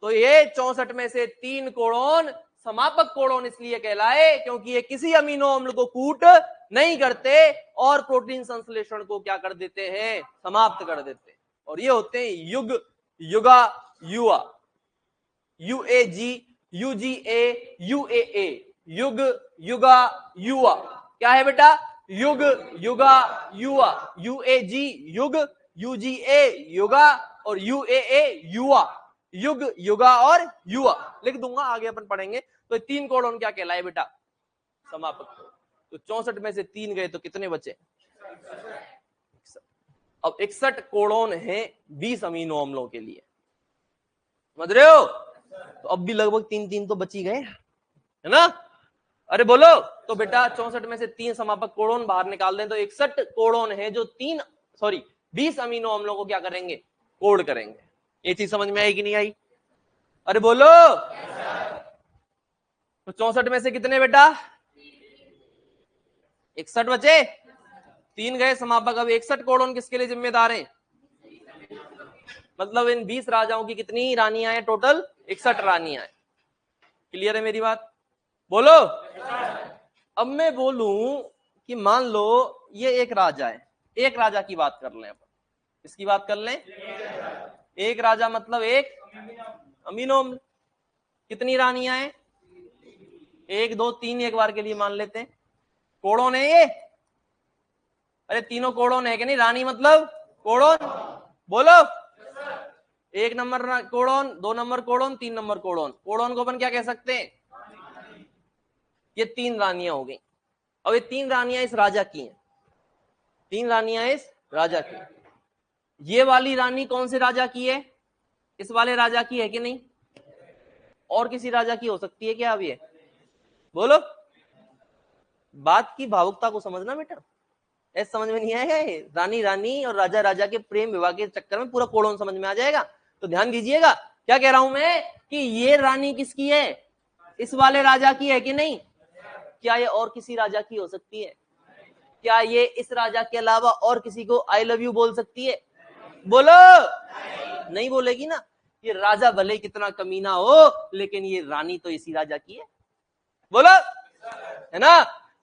तो ये 64 में से 3 कोडोन समापक कोडोन इसलिए कहलाए क्योंकि ये किसी अमीनो अम्ल को कूट नहीं करते और प्रोटीन संश्लेषण को क्या कर देते हैं? समाप्त कर देते हैं। और ये होते हैं युग, युगा, युआ, UAG, UGA, UAA, युग, युगा, युआ। क्या है बेटा? युग, युगा, युआ, UAG युग, UGA युगा, और UAA युआ, युग, युगा और युआ। लिख दूंगा, आगे अपन पढ़ेंगे। तो 3 कोडोन क्या कहलाए बेटा? समापक। तो 64 में से 3 गए तो कितने बचे? अब 61 कोडोन है 20 अमीनो अम्लों के लिए, समझ रहे हो? तो अब भी लगभग 3-3 तो बची गए, है ना? अरे बोलो। तो बेटा 64 में से 3 समापक कोडोन बाहर निकाल दें तो 61 कोडोन है जो 20 अमीनो अम्लों को क्या करेंगे, कोड करेंगे। ये चीज समझ में आई कि नहीं आई? अरे बोलो। तो 64 में से कितने बेटा, 61 बचे, 3 गए समापक। अब 61 कोडोन किसके लिए जिम्मेदार हैं? मतलब इन 20 राजाओं की कितनी रानियां हैं टोटल? 61 रानियां हैं। क्लियर है मेरी बात? बोलो। अब मैं बोलूं कि मान लो ये एक राजा है, एक राजा की बात कर लें अपन। इसकी बात कर लें, एक राजा मतलब एक अमीनो अम्ल। कितनी रानियां हैं? 1 2 3, एक बार के लिए मान लेते हैं। कोड़ोन है ये? अरे तीनों कोड़ोन है कि नहीं? रानी मतलब कोड़ोन। बोलो। 1 नंबर कोड़ोन, 2 नंबर कोड़ोन, 3 नंबर कोड़ोन। कोड़ोन को अपन क्या कह सकते हैं? ये 3 रानियां हो गई। अब ये 3 रानियां इस राजा की हैं, 3 रानियां इस राजा की। ये वाली रानी कौन से राजा की है? इस वाले राजा की है कि नहीं? और किसी राजा की हो सकती है क्या? अब ये बोलो। बात की भावुकता को समझना बेटा, ऐसे समझ में नहीं आएगा। ये रानी रानी और राजा राजा के प्रेम विवाह के चक्कर में पूरा कोड़ोन समझ में आ जाएगा। तो ध्यान दीजिएगा, क्या कह रहा हूं मैं कि ये रानी किसकी है? इस वाले राजा की है कि नहीं? क्या ये और किसी राजा की हो सकती है? क्या ये इस राजा के अलावा और किसी को आई लव यू बोल सकती है? बोलो। नहीं बोलेगी ना। ये राजा भले कितना कमीना हो, लेकिन ये रानी तो इसी राजा की है। बोलो, है ना?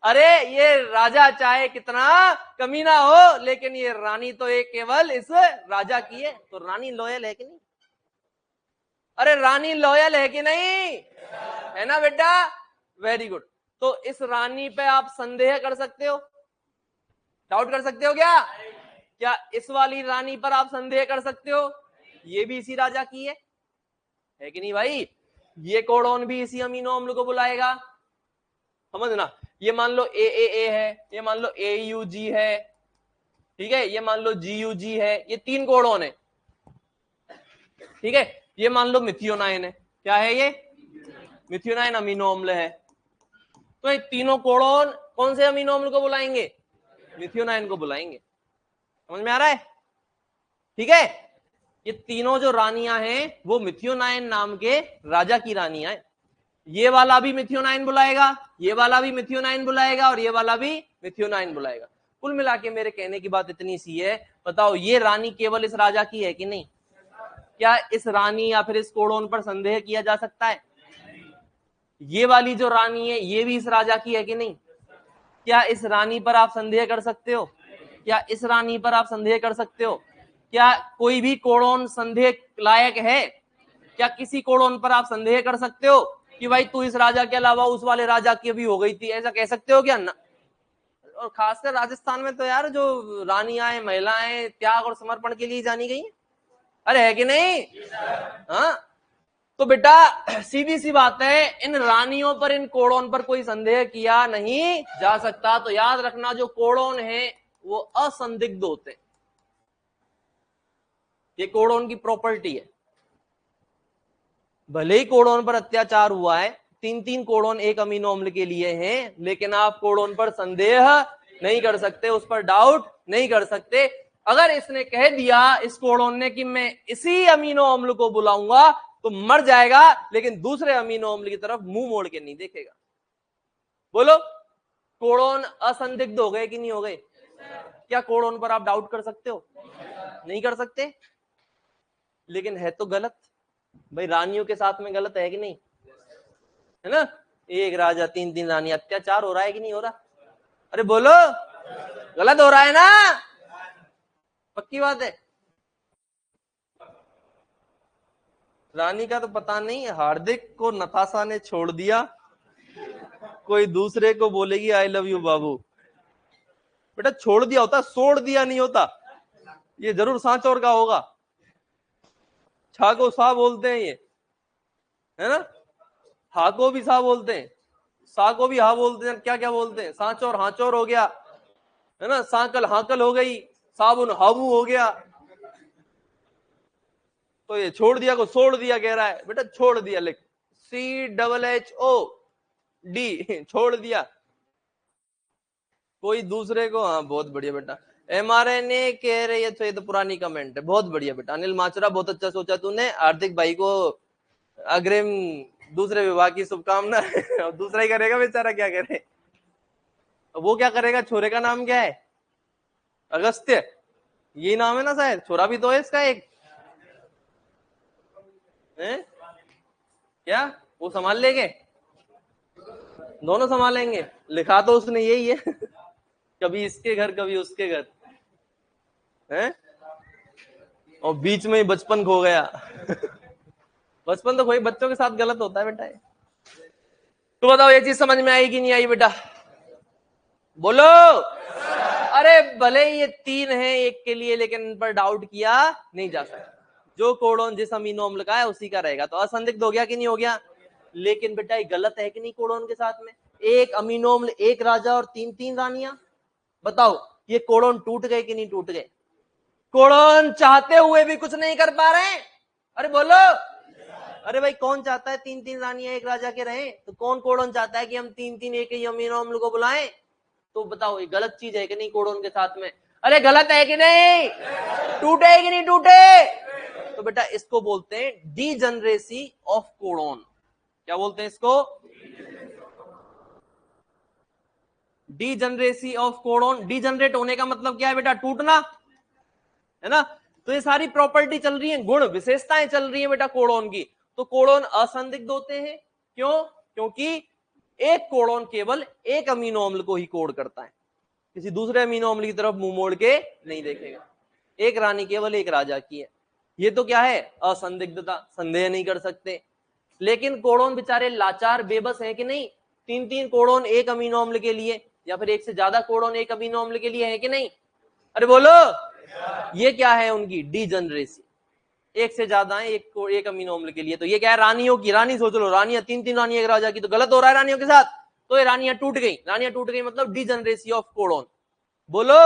अरे ये राजा चाहे कितना कमीना हो, लेकिन ये रानी तो एक केवल इस राजा की है। तो रानी लॉयल है कि नहीं? अरे रानी लॉयल है कि नहीं? है ना बेटा? Very good. तो इस रानी पे आप संदेह कर सकते हो, डाउट कर सकते हो क्या? क्या इस वाली रानी पर आप संदेह कर सकते हो? ये भी इसी राजा की है कि नहीं भाई? ये कोडोन भी इसी अमीनो अम्ल को बुलाएगा। समझना, ये मान लो ए है, ये मान लो AUG है, ठीक है, ये मान लो GUG है, ये 3 कोडोन है, ठीक है। ये मान लो मिथियोनाइन है। क्या है ये? मिथियोनाइन अमीनो अम्ल है। तो ये तीनों कोडोन कौन से अमीनो अम्ल को बुलाएंगे? मिथियोनाइन को बुलाएंगे। समझ में आ रहा है? ठीक है। ये तीनों जो रानियां हैं वो मिथियोनाइन नाम के राजा की रानियां हैं। ये वाला भी मिथियोनाइन बुलाएगा, ये वाला भी मिथियोनाइन बुलाएगा, और ये वाला भी मिथियोनाइन बुलाएगा। कुल मिला के मेरे कहने की बात इतनी सी है, बताओ ये रानी केवल इस राजा की है कि नहीं? क्या इस रानी या फिर इस कोडोन पर संदेह किया जा सकता है? ये वाली जो रानी है ये भी इस राजा की है कि नहीं? क्या इस रानी पर आप संदेह कर सकते हो? क्या इस रानी पर आप संदेह कर सकते हो? क्या कोई भी कोडोन संदेह लायक है? क्या किसी कोडोन पर आप संदेह कर सकते हो कि भाई तू इस राजा के अलावा उस वाले राजा की भी हो गई थी, ऐसा कह सकते हो क्या? ना। और खासकर राजस्थान में तो यार जो रानियां महिलाएं त्याग और समर्पण के लिए जानी गई है। अरे है कि नहीं? हाँ। तो बेटा सीधी सी बात है, इन रानियों पर, इन कोड़ोन पर कोई संदेह किया नहीं जा सकता। तो याद रखना, जो कोड़ोन है वो असंदिग्ध होते हैं। ये कोड़ोन की प्रॉपर्टी है। भले ही कोड़ोन पर अत्याचार हुआ है, 3 कोड़ोन एक अमीनो अम्ल के लिए हैं, लेकिन आप कोड़ोन पर संदेह नहीं कर सकते, उस पर डाउट नहीं कर सकते। अगर इसने कह दिया, इस कोड़ोन ने, कि मैं इसी अमीनो अम्ल को बुलाऊंगा, तो मर जाएगा, लेकिन दूसरे अमीनो अम्ल की तरफ मुंह मोड़ के नहीं देखेगा। बोलो, कोड़ोन असंदिग्ध हो गए कि नहीं हो गए? क्या कोड़ोन पर आप डाउट कर सकते हो? नहीं कर सकते। लेकिन है तो गलत भाई, रानियों के साथ में गलत है कि नहीं? है ना? एक राजा 3 रानी, अत्याचार हो रहा है कि नहीं हो रहा? अरे बोलो, गलत हो रहा है ना? पक्की बात है। रानी का तो पता नहीं, हार्दिक को नताशा ने छोड़ दिया, कोई दूसरे को बोलेगी आई लव यू बाबू। बेटा छोड़ दिया होता, छोड़ दिया नहीं होता। ये जरूर सांचौर का होगा। छा को सा बोलते हैं ये, है ना? हा को भी सा बोलते हैं, सा को भी हा बोलते हैं, क्या क्या बोलते हैं, सांचौर हाचौर हो गया, है ना? सांकल हाकल हो गई, साबुन हाबू हो गया। तो ये छोड़ दिया को छोड़ दिया कह रहा है। बेटा छोड़ दिया लिख, CHHO, डी छोड़ दिया कोई दूसरे को। हाँ बहुत बढ़िया बेटा। mRNA कह रही है तो ये तो पुरानी कमेंट है। बहुत बढ़िया बेटा अनिल माचरा, बहुत अच्छा सोचा तूने। हार्दिक भाई को अग्रिम दूसरे विभाग की शुभकामना। और दूसरा ही करेगा बेचारा, क्या करे। वो क्या करेगा? छोरे का नाम क्या है? अगस्त्य, ये नाम है ना शायद। छोरा भी तो है इसका एक है? क्या वो संभाल लेंगे? दोनों संभालेंगे। लिखा तो उसने यही है। कभी इसके घर कभी उसके घर है, और बीच में ही बचपन खो गया। बचपन तो कोई बच्चों के साथ गलत होता है बेटा। तो बताओ ये चीज समझ में आई कि नहीं आई बेटा? बोलो। अरे भले ये तीन है एक के लिए, लेकिन इन पर डाउट किया नहीं जा सकता। जो कोडोन जिस अमीनो अम्ल का है उसी का रहेगा। तो असंदिग्ध हो गया कि नहीं हो गया? लेकिन बेटा ये गलत है कि नहीं? कोडोन के साथ में एक अमीनो अम्ल, एक राजा और तीन तीन रानियां। बताओ ये कोडोन टूट गए कि नहीं टूट गए? कोडोन चाहते हुए भी कुछ नहीं कर पा रहे। अरे बोलो। अरे भाई कौन चाहता है तीन तीन रानियां एक राजा के रहे? तो कौन कोडोन चाहता है कि हम तीन तीन एक ही अमीनो अम्ल को बुलाएं? तो बताओ ये गलत चीज है कि नहीं कोडोन के साथ में? अरे गलत है कि नहीं? टूटे कि नहीं टूटे? तो बेटा इसको बोलते हैं डीजनरेसी ऑफ कोडोन। क्या बोलते हैं इसको? Degeneracy of codon. डीजनरेट होने का मतलब क्या है बेटा? टूटना, है ना? तो ये सारी प्रॉपर्टी चल रही है, गुण विशेषताएं चल रही है बेटा कोडोन की। तो कोडोन असंदिग्ध होते हैं। क्यों? क्योंकि एक कोडोन केवल एक अमीनो अम्ल को ही कोड करता है, किसी दूसरे अमीनो अम्ल की तरफ मुंह मोड़ के नहीं देखेगा। एक रानी केवल एक राजा की है। ये तो क्या है? असंदिग्धता, संदेह नहीं कर सकते। लेकिन कोडोन बेचारे लाचार बेबस हैं कि नहीं? तीन तीन कोडोन एक अमीनो अम्ल के लिए, या फिर एक से ज्यादा कोडोन एक अमीनो अम्ल के लिए है कि नहीं? अरे बोलो। ये क्या है उनकी? डीजनरेसी। एक से ज्यादा है एक अमीनो अम्ल के लिए। तो ये क्या है? रानियों की। रानी सोच लो, रानियां तीन तीन रानियां एक राजा की, तो गलत हो रहा है रानियों के साथ। तो ये रानियां टूट गई। रानियां टूट गई मतलब डीजनरेसी ऑफ कोडोन। बोलो।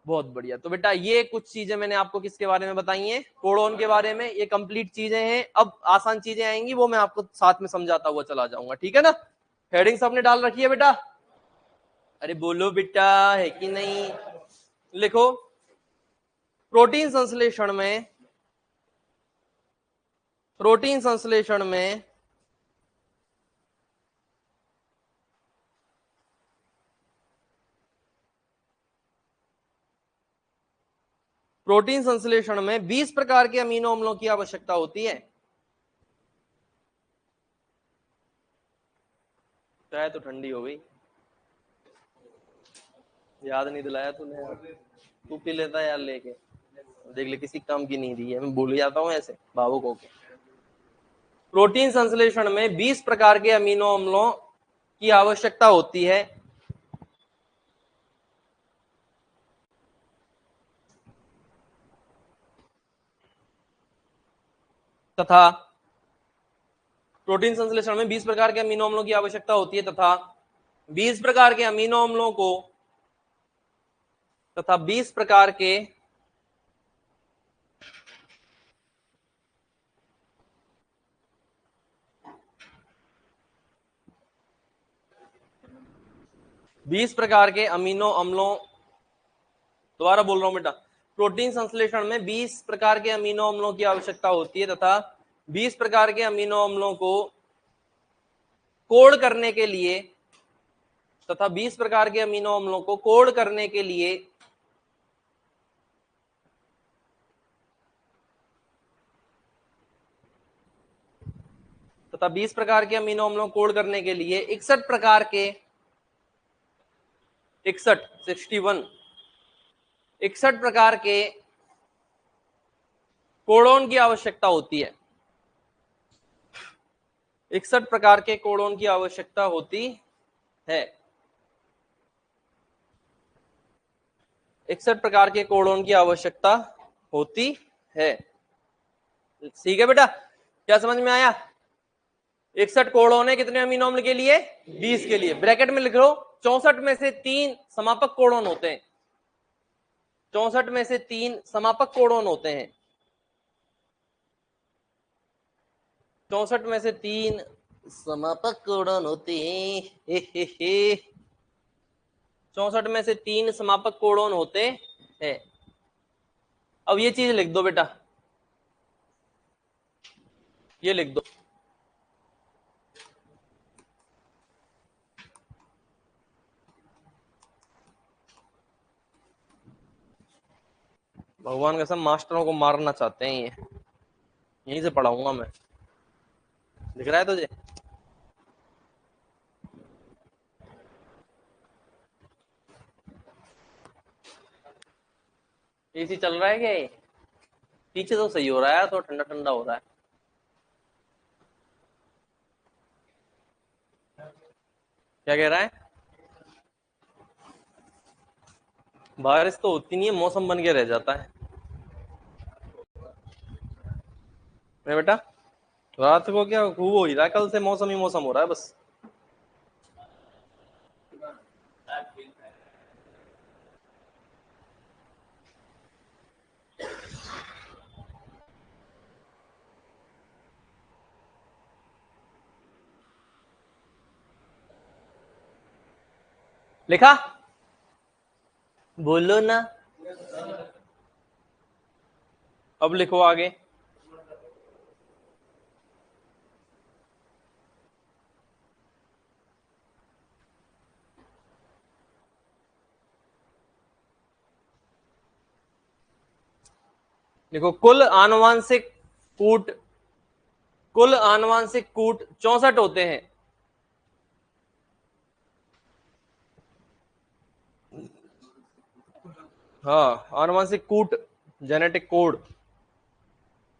बहुत बढ़िया। तो बेटा ये कुछ चीजें मैंने आपको किसके बारे में बताई हैं? कोडोन के बारे में। ये कंप्लीट चीजें हैं। अब आसान चीजें आएंगी, वो मैं आपको साथ में समझाता हुआ चला जाऊंगा। ठीक है ना? हेडिंग सबने डाल रखी है बेटा? अरे बोलो बेटा, है कि नहीं? लिखो। प्रोटीन संश्लेषण में, प्रोटीन संश्लेषण में प्रोटीन संश्लेषण में 20 प्रकार के अमीनो अम्लों की आवश्यकता होती है। चाय तो ठंडी हो गई। याद नहीं दिलाया तूने यार। तू पी लेता यार लेके। देख ले किसी काम की नहीं रही है, मैं भूल जाता हूँ ऐसे भावुक होके। प्रोटीन संश्लेषण में 20 प्रकार के अमीनो अम्लों की आवश्यकता होती है तथा प्रोटीन संश्लेषण में 20 प्रकार के अमीनो अम्लों की आवश्यकता होती है तथा 20 प्रकार के अमीनो अम्लों को तथा 20 प्रकार के 20 प्रकार के अमीनो अम्लों, दोबारा बोल रहा हूं बेटा, प्रोटीन संश्लेषण में 20 प्रकार के अमीनो अम्लों की आवश्यकता होती है तथा 20 प्रकार के अमीनो अम्लों को कोड करने के लिए तथा 20 प्रकार के अमीनो अम्लों को कोड करने के लिए तथा 20 प्रकार के अमीनो अम्लों कोड करने के लिए 61 प्रकार के 61 प्रकार के कोडोन की आवश्यकता होती है। 61 प्रकार के कोडोन की आवश्यकता होती है। 61 प्रकार के कोडोन की आवश्यकता होती है। ठीक है बेटा, क्या समझ में आया? 61 कोडोन है कितने अमीनो अम्ल के लिए? 20 के लिए। ब्रैकेट में लिख लो 64 में से 3 समापक कोडोन होते हैं। 64 में से 3 समापक कोडोन होते हैं। 64 में से 3 समापक कोडोन होते हैं। 64 में से 3 समापक कोडोन होते हैं। अब ये चीज लिख दो बेटा, ये लिख दो, भगवान कसम मास्टरों को मारना चाहते हैं ये, यहीं से पढ़ाऊंगा मैं। दिख रहा है तुझे? एसी चल रहा है क्या ये? पीछे तो सही हो रहा है, तो ठंडा ठंडा हो रहा है। क्या कह रहा है? बारिश तो होती नहीं है, मौसम बन के रह जाता है। नहीं बेटा, रात को क्या खूब हो ही रहा है, कल से मौसम ही मौसम हो रहा है बस। लिखा? बोलो ना। अब लिखो आगे। देखो, कुल आनुवांशिक कूट 64 होते हैं। हाँ, आनुवांशिक कूट, जेनेटिक कोड,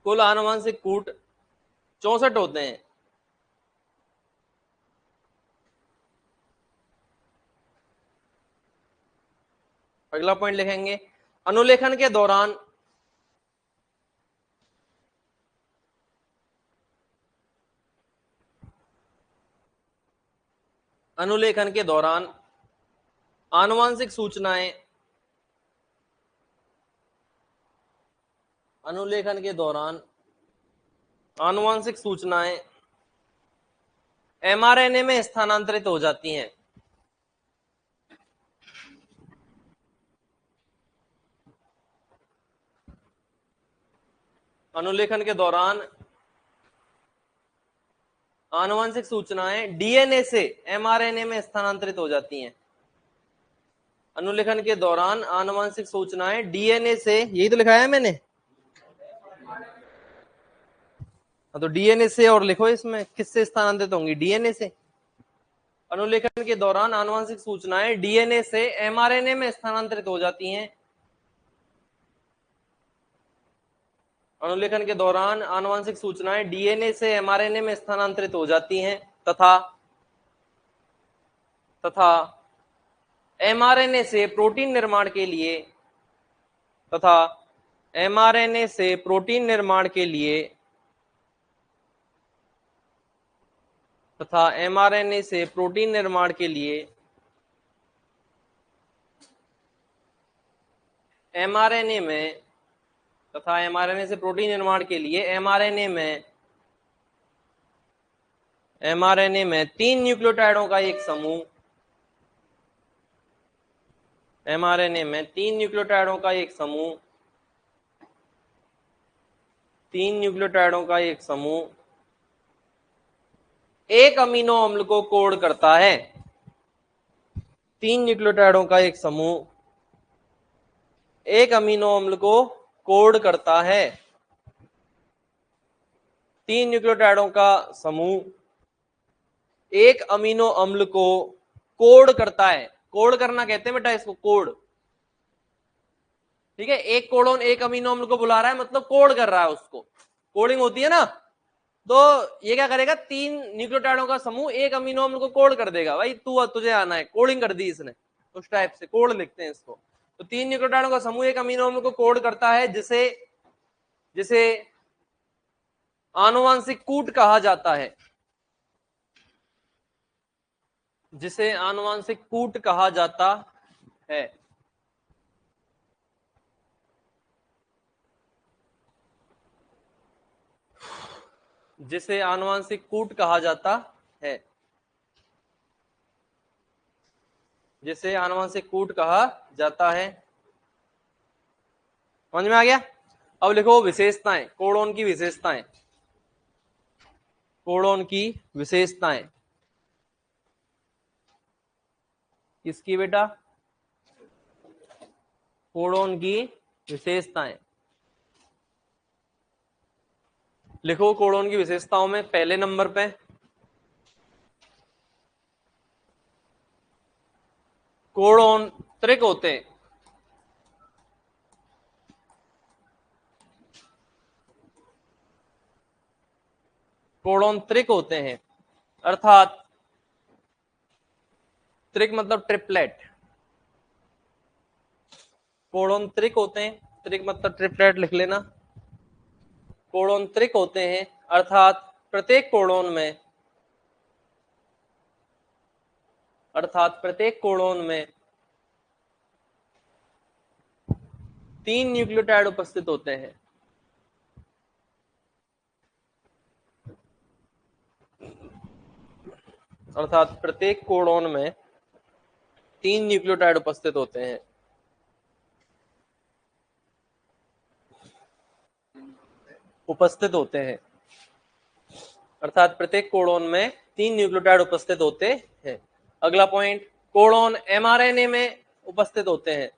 कुल आनुवांशिक कूट 64 होते हैं। अगला पॉइंट लिखेंगे, अनुलेखन के दौरान अनुलेखन के दौरान आनुवांशिक सूचनाएं अनुलेखन के दौरान आनुवांशिक सूचनाएं एमआरएनए में स्थानांतरित हो जाती हैं। अनुलेखन के दौरान आनुवंशिक सूचनाएं डीएनए से एमआरएनए में स्थानांतरित हो जाती हैं। अनुलेखन के दौरान आनुवंशिक सूचनाएं डीएनए से, यही तो लिखा है मैंने। तो डीएनए से, और लिखो इसमें किससे स्थानांतरित होंगी, डीएनए से। अनुलेखन के दौरान आनुवंशिक सूचनाएं डीएनए से एमआरएनए में स्थानांतरित हो जाती हैं। अनुलेखन के दौरान आनुवंशिक सूचनाएं डीएनए से एमआरएनए में स्थानांतरित हो जाती हैं तथा एमआरएनए से प्रोटीन निर्माण के लिए तथा एमआरएनए से प्रोटीन निर्माण के लिए तथा एमआरएनए से प्रोटीन निर्माण के लिए एमआरएनए में तथा एमआरएनए से प्रोटीन निर्माण के लिए एमआरएनए में 3 न्यूक्लियोटाइडों का एक समूह एमआरएनए में 3 न्यूक्लियोटाइडों का एक समूह 3 न्यूक्लियोटाइडों का एक समूह एक अमीनो अम्ल को कोड करता है। 3 न्यूक्लियोटाइडों का एक समूह एक अमीनो अम्ल को कोड करता है। 3 न्यूक्लियोटाइडों का समूह एक अमीनो अम्ल को कोड करता है। कोड करना कहते हैं बेटा इसको, कोड। ठीक है, एक कोडोन एक अमीनो अम्ल को बुला रहा है, मतलब कोड कर रहा है उसको, कोडिंग होती है ना। तो ये क्या करेगा, 3 न्यूक्लियोटाइडों का समूह एक अमीनो अम्ल को कोड कर देगा। भाई तुझे आना है, कोडिंग कर दी इसने, उस टाइप से कोड लिखते हैं इसको। तो 3 न्यूक्लियोटाइडों का समूह एक अमीनो अम्ल को कोड करता है, जिसे जिसे आनुवंशिक कूट कहा जाता है, जिसे आनुवंशिक कूट कहा जाता है। जिसे आनुवंशिक कूट कहा जाता है, जिसे आनुवंशिक कूट कहा जाता है। समझ में आ गया? अब लिखो विशेषताएं, कोडोन की विशेषताएं। कोडोन की विशेषताएं किसकी बेटा? कोडोन की विशेषताएं लिखो। कोडोन की विशेषताओं में पहले नंबर पे कोडोन त्रिक होते हैं। कोडोन त्रिक होते हैं, अर्थात त्रिक मतलब ट्रिपलेट। कोडोन त्रिक होते हैं, त्रिक मतलब ट्रिपलेट लिख लेना। कोडोन त्रिक होते हैं अर्थात प्रत्येक कोडोन में 3 न्यूक्लियोटाइड उपस्थित होते हैं। अर्थात प्रत्येक कोडोन में 3 न्यूक्लियोटाइड उपस्थित होते हैं। अर्थात प्रत्येक कोडोन में 3 न्यूक्लियोटाइड उपस्थित होते हैं। अगला पॉइंट, कोडोन एमआरएनए में उपस्थित होते हैं।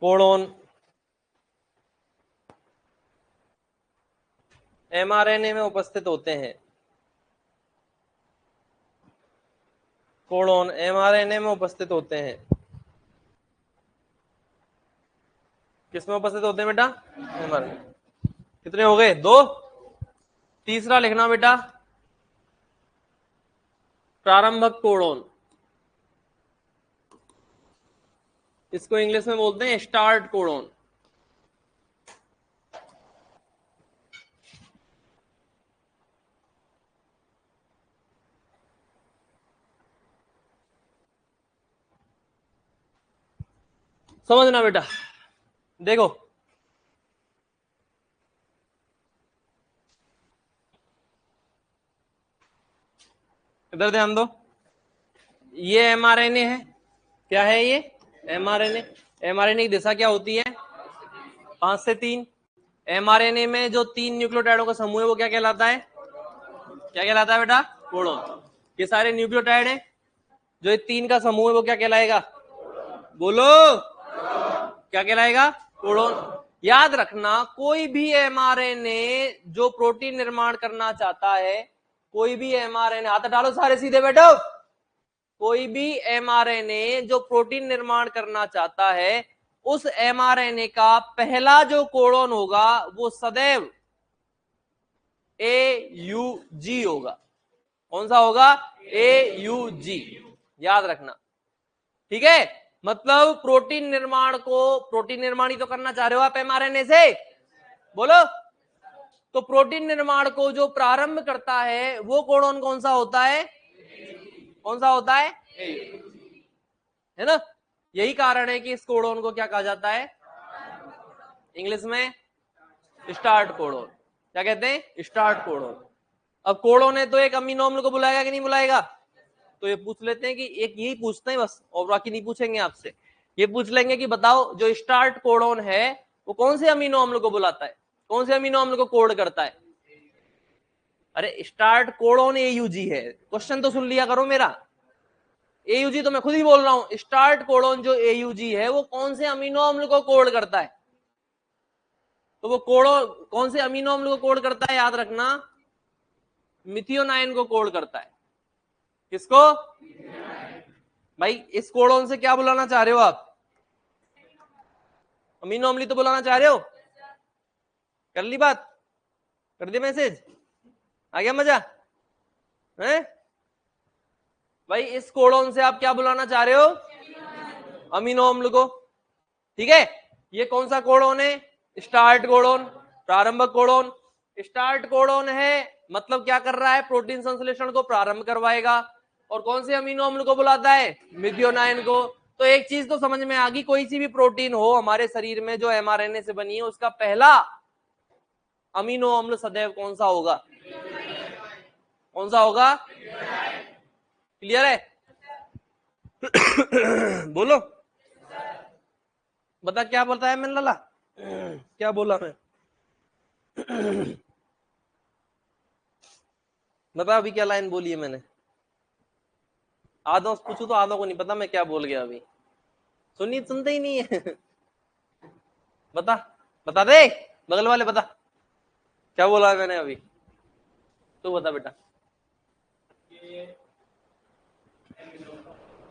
कोडोन एमआरएनए में उपस्थित होते हैं। कोडोन एमआरएनए में उपस्थित होते हैं। किसमें उपस्थित होते हैं बेटा? एमआरएनए। कितने हो गए? 2। तीसरा लिखना बेटा, प्रारंभक कोडोन। इसको इंग्लिश में बोलते हैं स्टार्ट कोडोन। समझना बेटा, देखो इधर ध्यान दो। ये एमआरएनए है। क्या है ये? एमआरएनए। एमआरएनए की दिशा क्या होती है? 5 से 3। एमआरएनए में जो 3 न्यूक्लियोटाइडों का समूह है वो क्या कहलाता है? क्या कहलाता है बेटा? कोडोन। ये सारे न्यूक्लियोटाइड है, जो ये 3 का समूह है वो क्या कहलाएगा? बोलो, क्या कहलाएगा? कोडोन। याद रखना, कोई भी एमआरएनए जो प्रोटीन निर्माण करना चाहता है, कोई भी एमआरएनए, हाथ डालो सारे सीधे बैठो। कोई भी एमआरएनए जो प्रोटीन निर्माण करना चाहता है, उस एमआरएनए का पहला जो कोडोन होगा वो सदैव AUG होगा। कौन सा होगा? AUG। याद रखना, ठीक है? मतलब प्रोटीन निर्माण ही तो करना चाह रहे हो आप एमआरएनए से, बोलो। तो प्रोटीन निर्माण को जो प्रारंभ करता है वो कोडोन कौन सा होता है? कौन सा होता है? है ना? यही कारण है कि इस कोडोन को क्या कहा जाता है इंग्लिश में? Start codon. क्या कहते हैं? Start codon. अब कोडोन है तो एक अमीनो अम्ल को बुलाएगा कि नहीं बुलाएगा? तो ये पूछ लेते हैं कि एक यही पूछते हैं बस, और बाकी नहीं पूछेंगे आपसे। ये पूछ लेंगे कि बताओ जो स्टार्ट कोडोन है वो कौन से अमीनो अम्ल को बुलाता है, कौन से अमीनो अम्ल को कोड करता है? अरे स्टार्ट कोडोन AUG है। क्वेश्चन तो सुन लिया करो मेरा। AUG तो मैं खुद ही बोल रहा हूं। स्टार्ट कोडोन जो AUG है वो कौन से अमीनो अम्ल को कोड करता है? तो वो कौन से अमीनो अम्ल को कोड करता है? याद रखना, मिथियोनाइन को कोड करता है। किसको? भाई इस कोडोन से क्या बुलाना चाह रहे हो आप? अमीनो अम्ल तो बुलाना चाह रहे हो? कर ली बात? कर दिया मैसेज? आ गया मजा है? भाई इस कोडोन से आप क्या बुलाना चाह रहे हो? अमीनो अम्ल को। ठीक है? ये कौन सा कोडोन है? स्टार्ट कोडोन, प्रारंभक कोडोन। स्टार्ट कोडोन है मतलब क्या कर रहा है? प्रोटीन संश्लेषण को प्रारंभ करवाएगा। और कौन से अमीनो अम्ल को बुलाता है? मिथियोनाइन को। तो एक चीज तो समझ में आ गई, कोई सी भी प्रोटीन हो हमारे शरीर में जो एमआरएनए से बनी है, उसका पहला अमीनो अम्ल सदैव कौन सा होगा? कौन सा होगा? क्लियर है? बोलो, बता क्या बताया मैंने लाला, क्या बोला मैं? बता अभी क्या लाइन बोली है मैंने? आधों से पूछू तो आधों को नहीं पता मैं क्या बोल गया अभी। सुनते ही नहीं है। बता, बता दे, बगल वाले बता क्या बोला मैंने अभी, तू बता बेटा।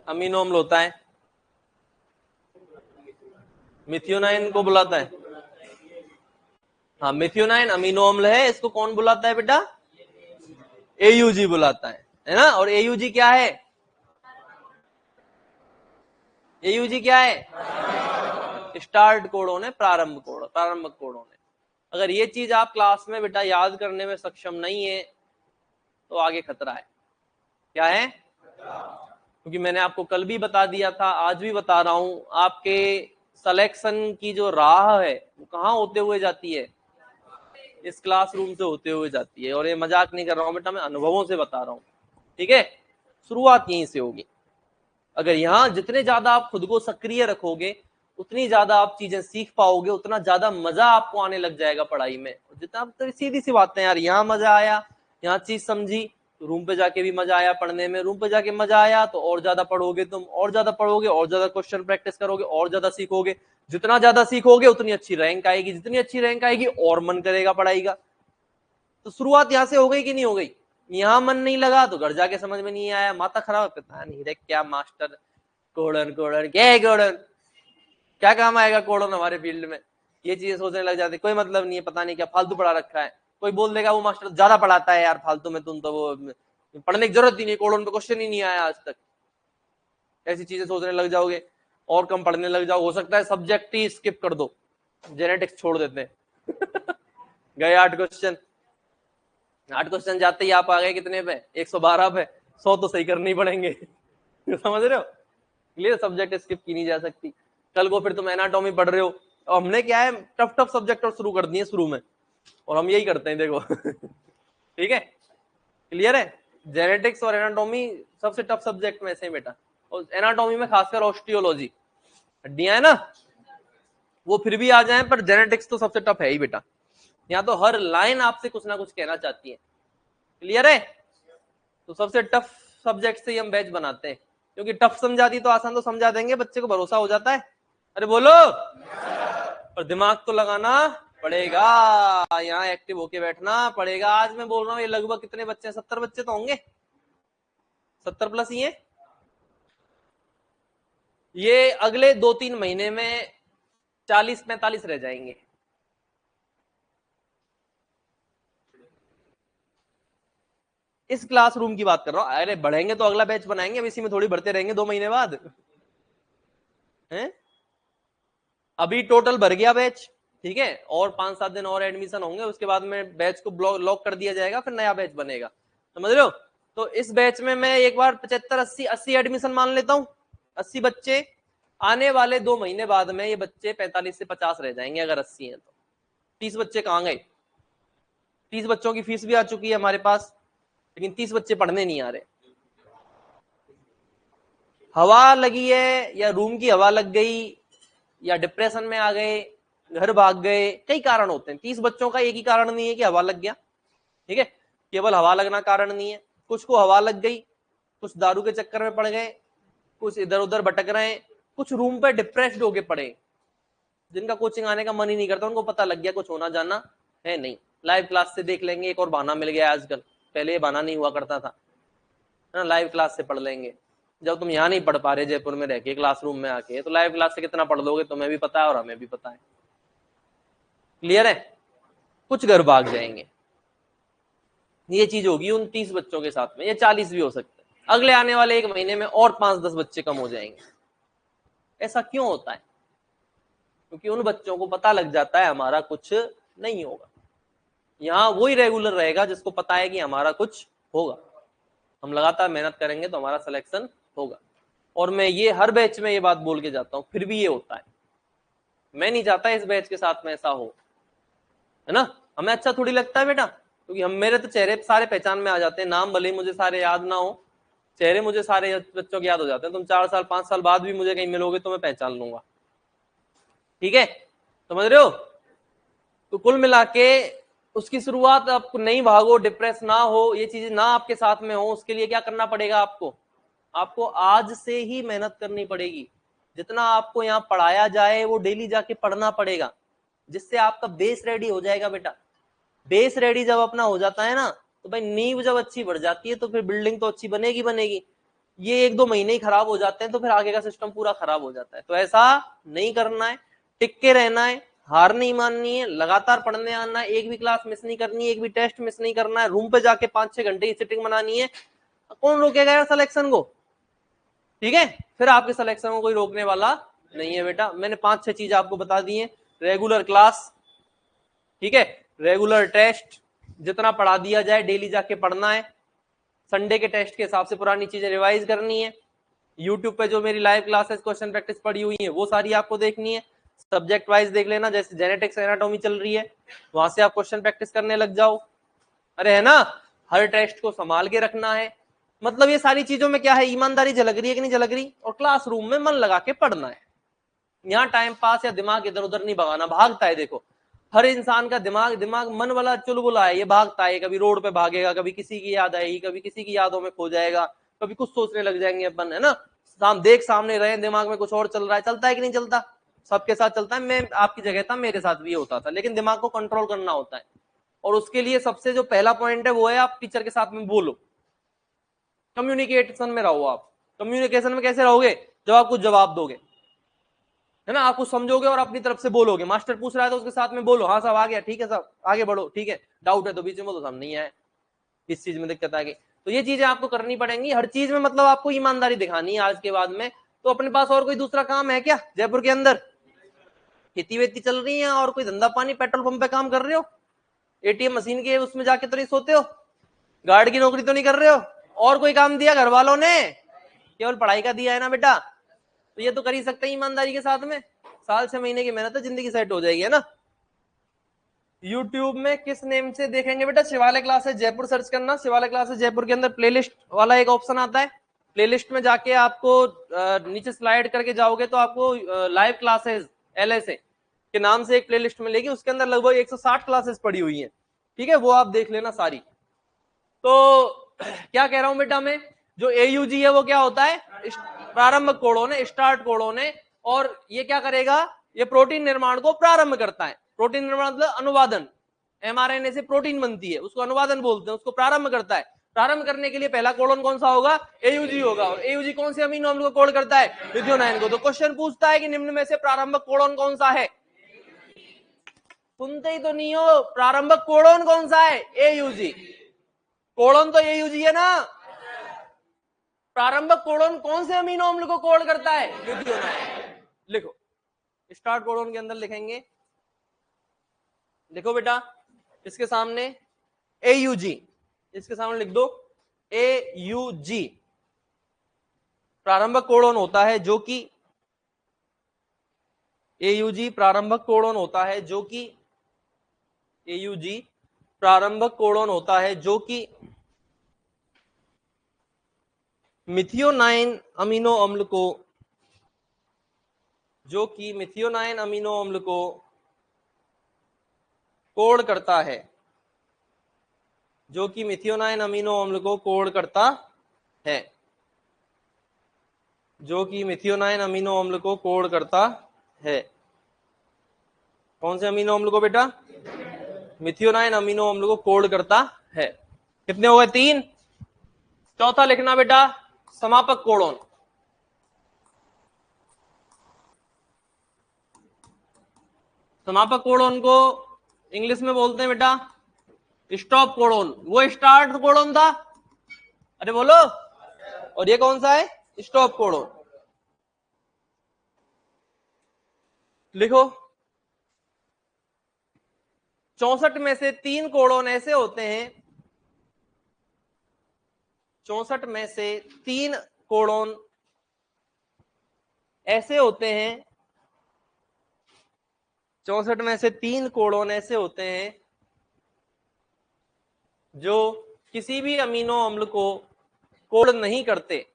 अमीनो अम्ल होता है, मिथियोनाइन को बुलाता है। हाँ, मिथियोनाइन अमीनो अम्ल है, इसको कौन बुलाता है बेटा? एयूजी बुलाता है ना। और एयूजी क्या है? एयूजी क्या है? स्टार्ट कोडोन है, प्रारंभ कोड, प्रारंभक कोडोन है। अगर ये चीज आप क्लास में बेटा याद करने में सक्षम नहीं है तो आगे खतरा है। क्या है? क्योंकि मैंने आपको कल भी बता दिया था, आज भी बता रहा हूं, आपके सिलेक्शन की जो राह है वो कहाँ होते हुए जाती है? इस क्लासरूम से होते हुए जाती है। और ये मजाक नहीं कर रहा हूं बेटा, मैं अनुभवों से बता रहा हूं। ठीक है, शुरुआत यहीं से होगी। अगर यहाँ जितने ज्यादा आप खुद को सक्रिय रखोगे उतनी ज्यादा आप चीजें सीख पाओगे, उतना ज्यादा मजा आपको आने लग जाएगा पढ़ाई में। जितना तो सीधी सी बात है यार, यहाँ मजा आया, यहाँ चीज समझी, तो रूम पे जाके भी मजा आया पढ़ने में, रूम पे जाके मजा आया तो और ज्यादा पढ़ोगे तुम, और ज्यादा पढ़ोगे, और ज्यादा क्वेश्चन प्रैक्टिस करोगे, और ज्यादा सीखोगे। जितना ज्यादा सीखोगे उतनी अच्छी रैंक आएगी, जितनी अच्छी रैंक आएगी और मन करेगा पढ़ाई का। तो शुरुआत यहाँ से हो गई कि नहीं हो गई? यहाँ मन नहीं लगा तो घर जाके समझ में नहीं आया, माथा खराब, पता नहीं रे क्या मास्टर, कोड़न कोड़न क्या है, कोड़न क्या काम आएगा, कोड़न हमारे फील्ड में। ये चीजें सोचने लग जाते, कोई मतलब नहीं है, पता नहीं क्या फालतू पढ़ा रखा है। कोई बोल देगा वो मास्टर ज्यादा पढ़ाता है यार फालतू में, तुम तो वो पढ़ने की जरूरत ही नहीं, कोड़न पे क्वेश्चन ही नहीं आया आज तक। ऐसी चीजें सोचने लग जाओगे और कम पढ़ने लग जाओ। हो सकता है सब्जेक्ट ही स्किप कर दो, जेनेटिक्स छोड़ देते हैं। गए 8 क्वेश्चन, 8 क्वेश्चन जाते ही आप आ गए कितने पे? 112 पे। 100 तो सही करने ही पड़ेंगे। समझ रहे हो? क्लियर? सब्जेक्ट स्किप की नहीं जा सकती। कल को फिर तुम एनाटॉमी पढ़ रहे हो, और हमने क्या है टफ टफ सब्जेक्ट और शुरू कर दिए शुरू में, और हम यही करते हैं देखो। ठीक है, क्लियर है? जेनेटिक्स और एनाटॉमी सबसे टफ सब्जेक्ट में से है बेटा। और एनाटॉमी में खासकर ऑस्टियोलॉजी, हड्डियां है ना, वो फिर भी आ जाए, पर जेनेटिक्स तो सबसे टफ है ही बेटा। यहाँ तो हर लाइन आपसे कुछ ना कुछ कहना चाहती है। क्लियर है? तो सबसे टफ सब्जेक्ट से ही हम बैच बनाते हैं, क्योंकि टफ समझा दी तो आसान तो समझा देंगे, बच्चे को भरोसा हो जाता है। अरे बोलो, और दिमाग तो लगाना पड़ेगा, यहाँ एक्टिव होके बैठना पड़ेगा। आज मैं बोल रहा हूँ ये लगभग कितने बच्चे हैं? 70 बच्चे तो होंगे, 70 प्लस ही है। ये अगले 2-3 महीने में 40-45 रह जाएंगे। इस क्लासरूम की बात कर रहा हूं। अरे बढ़ेंगे तो अगला बैच बनाएंगे, अब इसी में थोड़ी बढ़ते रहेंगे 2 महीने बाद हैं? अभी टोटल भर गया बैच, ठीक है, और 5-7 दिन और एडमिशन होंगे, उसके बाद में बैच को लॉक कर दिया जाएगा, फिर नया बैच बनेगा। समझ रहे हो? तो इस बैच में मैं एक बार 75-80 एडमिशन मान लेता हूं, 80 बच्चे। आने वाले 2 महीने बाद में ये बच्चे 45 से 50 रह जाएंगे, अगर 80 हैं तो। 30 बच्चे कहां गए? 30 बच्चों की फीस भी आ चुकी है हमारे पास, लेकिन 30 बच्चे पढ़ने नहीं आ रहे। हवा लगी है, या रूम की हवा लग गई, या डिप्रेशन में आ गए, घर भाग गए, कई कारण होते हैं। 30 बच्चों का एक ही कारण नहीं है कि हवा लग गया, ठीक है, केवल हवा लगना कारण नहीं है। कुछ को हवा लग गई, कुछ दारू के चक्कर में पड़ गए, कुछ इधर उधर भटक रहे हैं, कुछ रूम पे डिप्रेस्ड होके पड़े, जिनका कोचिंग आने का मन ही नहीं करता, उनको पता लग गया कुछ होना जाना है नहीं, लाइव क्लास से देख लेंगे, एक और बहाना मिल गया आजकल, पहले ये बहाना नहीं हुआ करता था ना, लाइव क्लास से पढ़ लेंगे। जब तुम यहाँ नहीं पढ़ पा रहे जयपुर में रह के क्लासरूम में आके, तो लाइव क्लास से कितना पढ़ लोगे? तुम्हें भी पता है और हमें भी पता है। क्लियर है? कुछ घर भाग जाएंगे, ये चीज होगी उन 30 बच्चों के साथ में, ये 40 भी हो सकते हैं। अगले आने वाले 1 महीने में और 5-10 बच्चे कम हो जाएंगे। ऐसा क्यों होता है? क्योंकि उन बच्चों को पता लग जाता है हमारा कुछ नहीं होगा। यहाँ वही रेगुलर रहेगा जिसको पता है कि हमारा कुछ होगा, हम लगातार मेहनत करेंगे तो हमारा सिलेक्शन होगा। और मैं ये हर बैच में ये बात बोल के जाता हूँ, फिर भी ये होता है। मैं नहीं चाहता इस बैच के साथ में ऐसा हो, है ना? हमें अच्छा थोड़ी लगता है बेटा, क्योंकि हम मेरे तो चेहरे सारे पहचान में आ जाते हैं, नाम भले ही मुझे सारे याद ना हो, चेहरे मुझे सारे बच्चों के याद हो जाते हैं। तुम 4 साल 5 साल बाद भी मुझे कहीं मिलोगे तो मैं पहचान लूंगा, ठीक है, समझ रहे हो। तो कुल मिला के उसकी शुरुआत, आप नहीं भागो, डिप्रेस ना हो, ये चीजें ना आपके साथ में हो, उसके लिए क्या करना पड़ेगा आपको, आपको आज से ही मेहनत करनी पड़ेगी। जितना आपको यहाँ पढ़ाया जाए वो डेली जाके पढ़ना पड़ेगा, जिससे आपका बेस रेडी हो जाएगा बेटा। बेस रेडी जब अपना हो जाता है ना, तो भाई नींव जब अच्छी बढ़ जाती है तो फिर बिल्डिंग तो अच्छी बनेगी बनेगी। ये 1-2 महीने ही खराब हो जाते हैं तो फिर आगे का सिस्टम पूरा खराब हो जाता है। तो ऐसा नहीं करना है, टिक के रहना है, हार नहीं माननी है, लगातार पढ़ने आना है, एक भी क्लास मिस नहीं करनी है, एक भी टेस्ट मिस नहीं करना है, रूम पे जाके 5-6 घंटे की सिटिंग बनानी है। कौन रोकेगा यार सिलेक्शन को, ठीक है। फिर आपके सिलेक्शन को कोई रोकने वाला नहीं है बेटा। मैंने 5-6 चीज आपको बता दी है। रेगुलर क्लास, ठीक है, रेगुलर टेस्ट, जितना पढ़ा दिया जाए डेली जाके पढ़ना है, संडे के टेस्ट के हिसाब से पुरानी चीजें रिवाइज करनी है, यूट्यूब पे जो मेरी लाइव क्लासेस क्वेश्चन प्रैक्टिस पड़ी हुई है वो सारी आपको देखनी है, सब्जेक्ट वाइज देख लेना, जैसे जेनेटिक्स एनाटॉमी चल रही है वहां से आप क्वेश्चन प्रैक्टिस करने लग जाओ, अरे है ना। हर टेस्ट को संभाल के रखना है। मतलब ये सारी चीजों में क्या है, ईमानदारी झलक रही है कि नहीं झलक रही, और क्लासरूम में मन लगा के पढ़ना है। यहाँ टाइम पास या दिमाग इधर उधर नहीं भगाना, भागता है देखो हर इंसान का दिमाग, दिमाग मन वाला चुलबुला है, ये भागता है, कभी रोड पे भागेगा, कभी किसी की याद आएगी, कभी किसी की यादों में खो जाएगा, कभी कुछ सोचने लग जाएंगे अपन, है ना। सामने रहे, दिमाग में कुछ और चल रहा है, चलता है कि नहीं चलता, सबके साथ चलता है। मैं आपकी जगह था, मेरे साथ भी होता था, लेकिन दिमाग को कंट्रोल करना होता है। और उसके लिए सबसे जो पहला पॉइंट है वो है आप टीचर के साथ में बोलो, कम्युनिकेशन में रहो। आप कम्युनिकेशन में कैसे रहोगे, जब आप कुछ जवाब दोगे, है ना, आप कुछ समझोगे और अपनी तरफ से बोलोगे। मास्टर पूछ रहा है तो उसके साथ में बोलो, हाँ साहब आ गया, ठीक है साहब आगे बढ़ो, ठीक है, डाउट है तो बीच में बोलो साहब नहीं आए, किस चीज में दिक्कत आ गई। तो ये चीजें आपको करनी पड़ेंगी हर चीज में, मतलब आपको ईमानदारी दिखानी है आज के बाद में। तो अपने पास और कोई दूसरा काम है क्या जयपुर के अंदर, खेती वेती चल रही है और कोई धंधा पानी, पेट्रोल पंप पे काम कर रहे हो, एटीएम मशीन के उसमें जाके तो नहीं सोते हो, गार्ड की नौकरी तो नहीं कर रहे हो, और कोई काम दिया घर वालों ने, केवल पढ़ाई का दिया है ना बेटा। तो ये तो कर ही सकते हैं ईमानदारी के साथ में, साल 6 महीने की मेहनत है, जिंदगी सेट हो जाएगी, है ना। यूट्यूब में किस नेम से देखेंगे बेटा, शिवालय क्लासेस जयपुर सर्च करना, शिवालय क्लासेस जयपुर के अंदर प्लेलिस्ट वाला एक ऑप्शन आता है, प्लेलिस्ट में जाके आपको नीचे स्लाइड करके जाओगे तो आपको लाइव क्लासेस LSA के नाम से एक प्लेलिस्ट मिलेगी, उसके अंदर लगभग 160 क्लासेस पड़ी हुई है, ठीक है, वो आप देख लेना सारी। तो क्या कह रहा हूं बेटा मैं, जो AUG है वो क्या होता है, प्रारंभिक कोड़ों ने, स्टार्ट कोड़ों ने, और ये क्या करेगा, ये प्रोटीन निर्माण को प्रारंभ करता है। प्रोटीन निर्माण मतलब अनुवादन, mRNA से प्रोटीन बनती है, उसको अनुवादन बोलते हैं, उसको प्रारंभ करता है। प्रारंभ करने के लिए पहला कोडन कौन सा होगा, AUG होगा, और AUG कौन से अमीनो अम्ल को कोड करता है, मिथियोनाइन को। तो क्वेश्चन पूछता है कि निम्न में से प्रारंभिक कोडन कौन सा है, सुनते ही तो नहीं हो, प्रारंभिक कोडन कौन सा है, AUG। कोडन तो AUG है ना, प्रारंभिक कोडन कौन से अमीनो अम्ल को कोड करता है, मिथियोनाइन। लिखो, स्टार्ट कोडन के अंदर लिखेंगे, देखो बेटा इसके सामने AUG, इसके सामने लिख दो AUG, प्रारंभिक कोडन होता है जो कि AUG प्रारंभिक कोडन होता है जो कि AUG प्रारंभिक कोडन होता है जो कि मिथियोनाइन अमीनो अम्ल को, जो कि मिथियोनाइन अमीनो अम्ल को कोड करता है, जो कि मिथियोनाइन अमीनो अम्ल को कोड करता है, जो कि मिथियोनाइन अमीनो अम्ल को कोड करता है। कौन से अमीनो अम्ल को बेटा, मिथियोनाइन अमीनो अम्ल को कोड करता है। कितने हो गए, 3। चौथा लिखना बेटा समापक कोडोन, समापक कोडोन को इंग्लिश में बोलते हैं बेटा स्टॉप कोडोन। वो स्टार्ट कोडोन था, अरे बोलो, और ये कौन सा है, स्टॉप कोडोन। लिखो 64 में से 3 कोडोन ऐसे होते हैं, 64 में से 3 कोडोन ऐसे होते हैं, 64 में से 3 कोडोन ऐसे होते हैं जो किसी भी अमीनो अम्ल को कोड नहीं करते,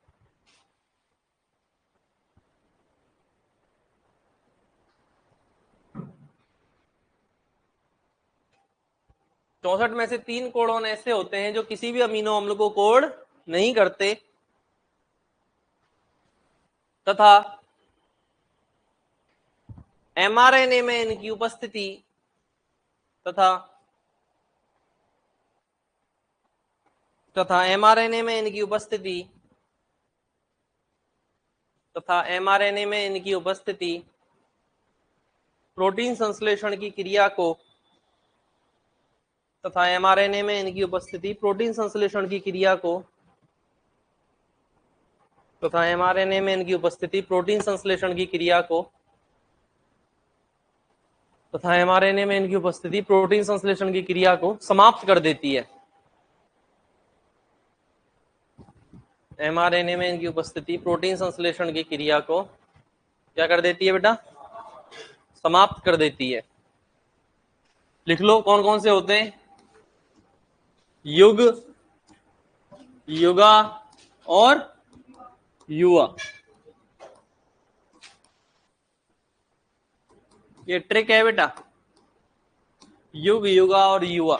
चौसठ में से 3 कोडोन ऐसे होते हैं जो किसी भी अमीनो अम्ल को कोड नहीं करते तथा एमआरएनए में इनकी उपस्थिति तथा एमआरएनए में इनकी उपस्थिति प्रोटीन संश्लेषण की क्रिया को तथा एमआरएनए में इनकी उपस्थिति प्रोटीन संश्लेषण की क्रिया को तथा एमआरएनए में इनकी उपस्थिति प्रोटीन संश्लेषण की क्रिया को तथा एमआरएनए में इनकी उपस्थिति प्रोटीन संश्लेषण की क्रिया को समाप्त कर देती है। एमआरएनए में इनकी उपस्थिति प्रोटीन संश्लेषण की क्रिया को क्या कर देती है बेटा? समाप्त कर देती है। लिख लो कौन कौन से होते हैं? युग, युगा और युवा। ये ट्रिक है बेटा, युग, युगा और युवा।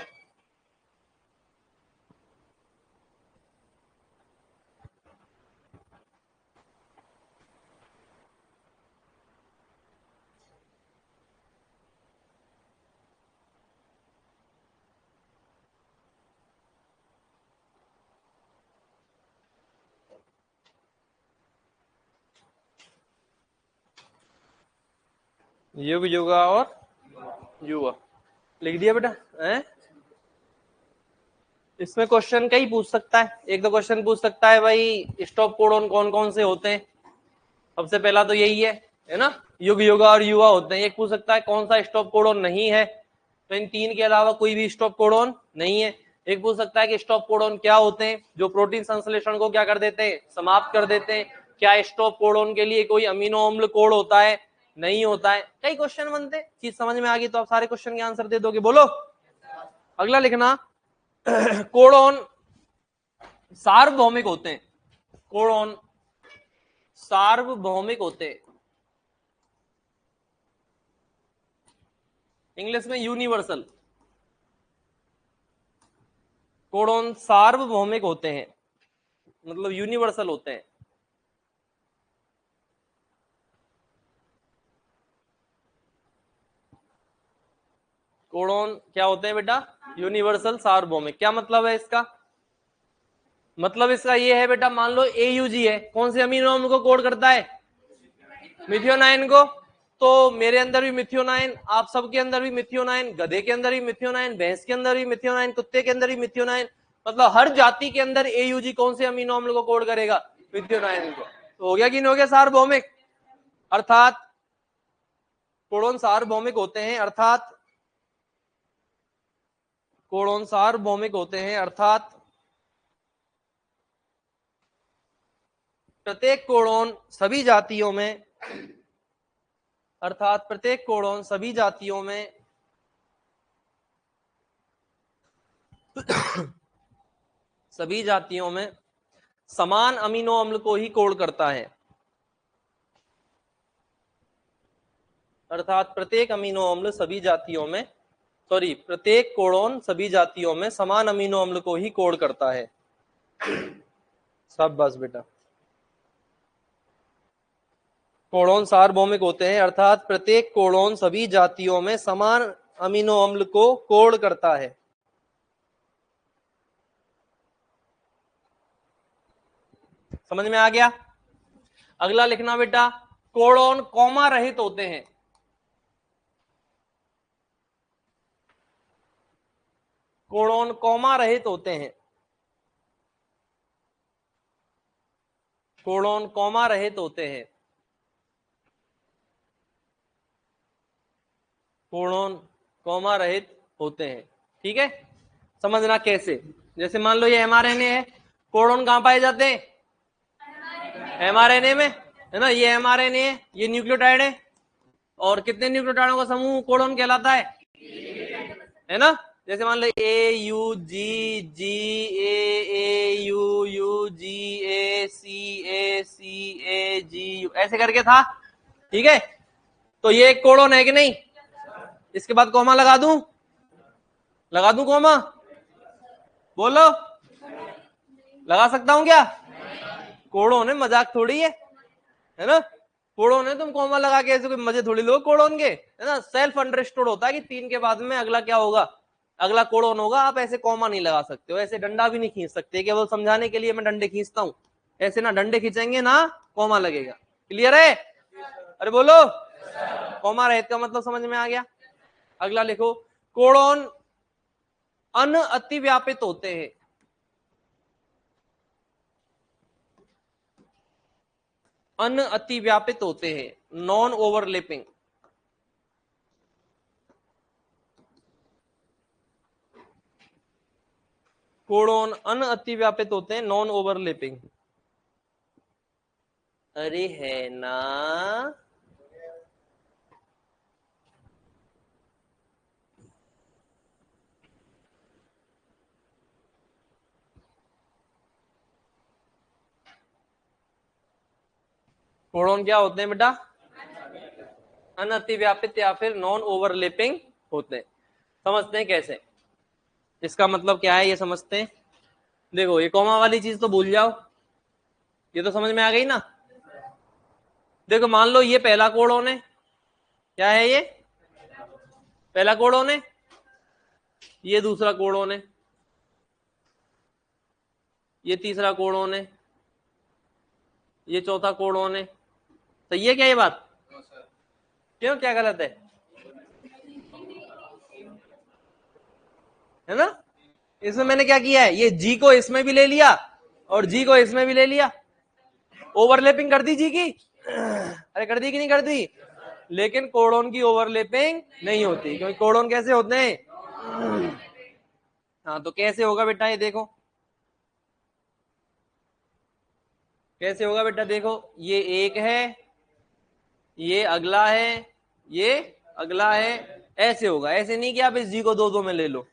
युग, युगा और युवा लिख दिया बेटा हैं? इसमें क्वेश्चन कई पूछ सकता है। एक तो क्वेश्चन पूछ सकता है भाई स्टॉप कोडोन कौन कौन से होते हैं, सबसे पहला तो यही है ना, युग, युगा और युवा होते हैं। एक पूछ सकता है कौन सा स्टॉप कोडोन नहीं है, तो इन तीन के अलावा कोई भी स्टॉप कोडोन नहीं है। एक पूछ सकता है कि स्टॉप कोडोन क्या होते हैं, जो प्रोटीन संश्लेषण को क्या कर देते हैं? समाप्त कर देते हैं। क्या स्टॉप कोडोन के लिए कोई अमीनो अम्ल कोड होता है? नहीं होता है। कई क्वेश्चन बनते हैं। चीज समझ में आ गई तो आप सारे क्वेश्चन के आंसर दे दोगे। बोलो अगला लिखना। कोडोन सार्वभौमिक होते हैं। कोडोन सार्वभौमिक होते हैं, इंग्लिश में यूनिवर्सल। कोडोन सार्वभौमिक होते हैं मतलब यूनिवर्सल होते हैं। कोडोन क्या होते हैं बेटा? यूनिवर्सल सार्वभौमिक। क्या मतलब है इसका? मतलब इसका ये है बेटा, मान लो AUG है, कौन से अमीनो अम्ल को कोड करता है? मिथियोनाइन को। तो मेरे अंदर भी मिथियोनाइन, आप सबके अंदर भी मिथियोनाइन, गधे के अंदर भी मिथियोनाइन, भैंस के अंदर भी मिथियोनाइन, कुत्ते के अंदर भी मिथियोनाइन, मतलब हर जाति के अंदर AUG कौन से अमीनो अम्ल को कोड करेगा? मिथियोनाइन को। तो हो गया कि नहीं हो गया सार्वभौमिक? अर्थात कोडोन सार्वभौमिक होते हैं, अर्थात कोडोन सार्वभौमिक होते हैं, अर्थात प्रत्येक कोडोन सभी जातियों में, अर्थात प्रत्येक कोडोन सभी जातियों में सभी जातियों में समान अमीनो अम्ल को ही कोड करता है। अर्थात प्रत्येक अमीनो अम्ल सभी जातियों में, सॉरी, प्रत्येक कोडोन सभी जातियों में समान अमीनो अम्ल को ही कोड करता है। सब बस बेटा। कोडोन सार्वभौमिक होते हैं, अर्थात प्रत्येक कोडोन सभी जातियों में समान अमीनो अम्ल को कोड करता है। समझ में आ गया? अगला लिखना बेटा, कोडोन कॉमा रहित होते हैं। कोडोन कॉमा रहित होते हैं। कोडोन कॉमा रहित होते हैं। कोडोन कॉमा रहित होते हैं। ठीक है, समझना कैसे। जैसे मान लो ये mRNA है, कोडोन कहां पाए जाते हैं? mRNA में, है ना। ये mRNA है, ये न्यूक्लियोटाइड है, और कितने न्यूक्लियोटाइडों का समूह कोडोन कहलाता है? ना। जैसे मान लो A U G G A U U G A C A G U, ऐसे करके था, ठीक है। तो ये एक कोड़ोन है कि नहीं? इसके बाद कॉमा लगा दूं कॉमा? बोलो, लगा सकता हूं क्या? कोड़ोन है, मजाक थोड़ी है ना। कोड़ोन है, तुम कॉमा लगा के ऐसे कोई मजे थोड़ी लो कोड़ोन के, है ना। सेल्फ अंडरस्टूड होता है कि 3 के बाद में अगला क्या होगा, अगला कोड़ोन होगा। आप ऐसे कॉमा नहीं लगा सकते हो, ऐसे डंडा भी नहीं खींच सकते, केवल समझाने के लिए मैं डंडे खींचता हूं, ऐसे ना डंडे खींचेंगे ना कॉमा लगेगा। क्लियर है? अरे बोलो, कॉमा रहित का मतलब समझ में आ गया। अगला लिखो, कोड़ोन अन अतिव्यापित होते हैं। अन अतिव्यापित होते हैं, नॉन ओवरलैपिंग। कोड़ोन अन अतिव्यापित होते हैं, नॉन ओवरलैपिंग। अरे है ना। कोड़ोन क्या होते हैं बेटा? अनअतिव्यापित या फिर नॉन ओवरलैपिंग होते हैं। समझते हैं कैसे, इसका मतलब क्या है ये समझते हैं। देखो, ये कॉमा वाली चीज तो भूल जाओ, ये तो समझ में आ गई ना। देखो, मान लो ये पहला कोड़ोन है, क्या है ये? पहला कोड़ोन है। ये दूसरा कोड़ोन है, ये तीसरा कोड़ोन है, ये चौथा कोड़ोन है। सही है क्या ये बात? क्यों, क्या गलत है ना? इसमें मैंने क्या किया है, ये जी को इसमें भी ले लिया और जी को इसमें भी ले लिया। ओवरलैपिंग कर दी जी की, अरे कर दी कि नहीं कर दी? लेकिन कोड़ोन की ओवरलैपिंग नहीं होती, क्योंकि कोड़ोन कैसे होते हैं? हाँ, तो कैसे होगा बेटा, ये देखो कैसे होगा बेटा। देखो, ये एक है, ये अगला है, ये अगला है, ऐसे होगा। ऐसे नहीं कि आप इस जी को दो दो में ले लो।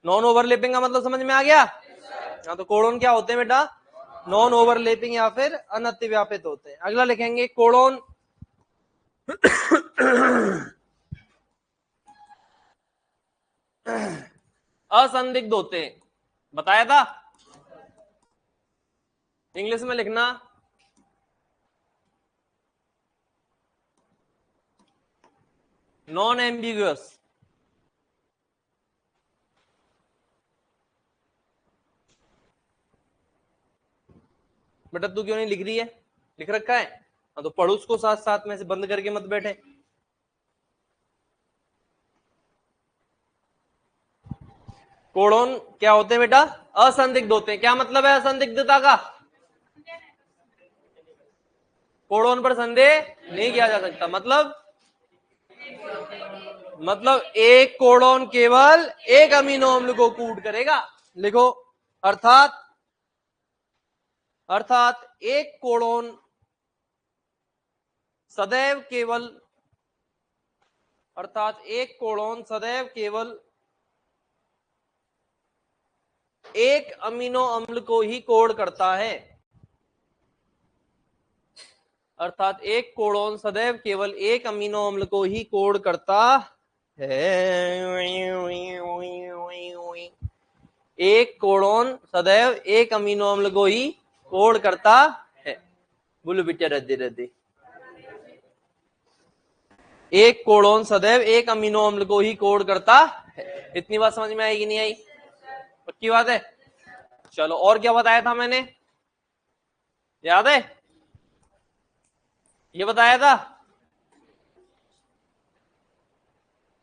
नॉन ओवरलैपिंग का मतलब समझ में आ गया? हाँ, तो कोड़ोन क्या होते हैं बेटा? नॉन ओवरलैपिंग या फिर अनतिव्यापित होते हैं। अगला लिखेंगे, कोड़ोन असंदिग्ध होते हैं। बताया था, इंग्लिश में लिखना, नॉन एम्बिगुअस। बेटा तू क्यों नहीं लिख रही है? लिख रखा है, हाँ तो पढ़ उसको साथ साथ में से, बंद करके मत बैठे। कोड़ोन क्या होते हैं बेटा? असंदिग्ध होते हैं। क्या मतलब है असंदिग्धता का? कोड़ोन पर संदेह नहीं किया जा सकता। मतलब एक कोड़ोन केवल एक अमीनो अम्ल को कूट करेगा। लिखो, अर्थात एक कोड़ोन सदैव केवल एक अमीनो अम्ल को ही कोड करता है। अर्थात एक कोड़ोन सदैव केवल एक अमीनो अम्ल को ही कोड करता है। एक कोड़ोन सदैव एक अमीनो अम्ल को ही कोड करता है। बोलो बेटा, रद्दी रद्दी। एक कोड़ोन सदैव एक अमीनो अम्ल को ही कोड करता है। इतनी बात समझ में आएगी नहीं आई? पक्की बात है। चलो, और क्या बताया था मैंने, याद है? ये बताया था,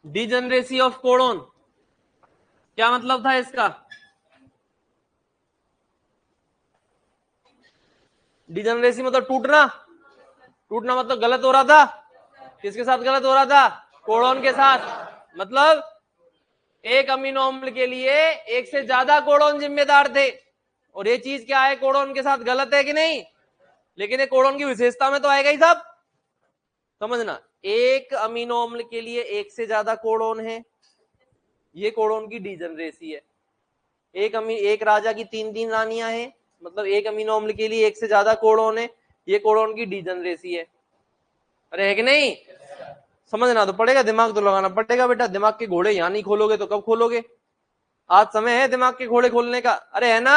डिजनरेसी ऑफ कोड़ोन। क्या मतलब था इसका? डिजनरेसी मतलब टूटना मतलब गलत हो रहा था। किसके साथ गलत हो रहा था? कोड़ोन के साथ। मतलब एक अमीनो अम्ल के लिए एक से ज्यादा कोड़ोन जिम्मेदार थे, और ये चीज क्या है, कोड़ोन के साथ गलत है कि नहीं? लेकिन ये कोड़ोन की विशेषता में तो आएगा ही सब। समझना, एक अमीनो अम्ल के लिए एक से ज्यादा कोड़ोन है, ये कोडोन की डीजनरेसी है। एक राजा की 3 रानियां हैं, मतलब एक अमीनो अम्ल के लिए एक से ज्यादा कोडोन है, ये कोडोन की डीजनरेसी है। अरे है कि नहीं? समझना तो पड़ेगा, दिमाग तो लगाना पड़ेगा बेटा। दिमाग के घोड़े यहां नहीं खोलोगे तो कब खोलोगे? आज समय है दिमाग के घोड़े खोलने का। अरे है ना?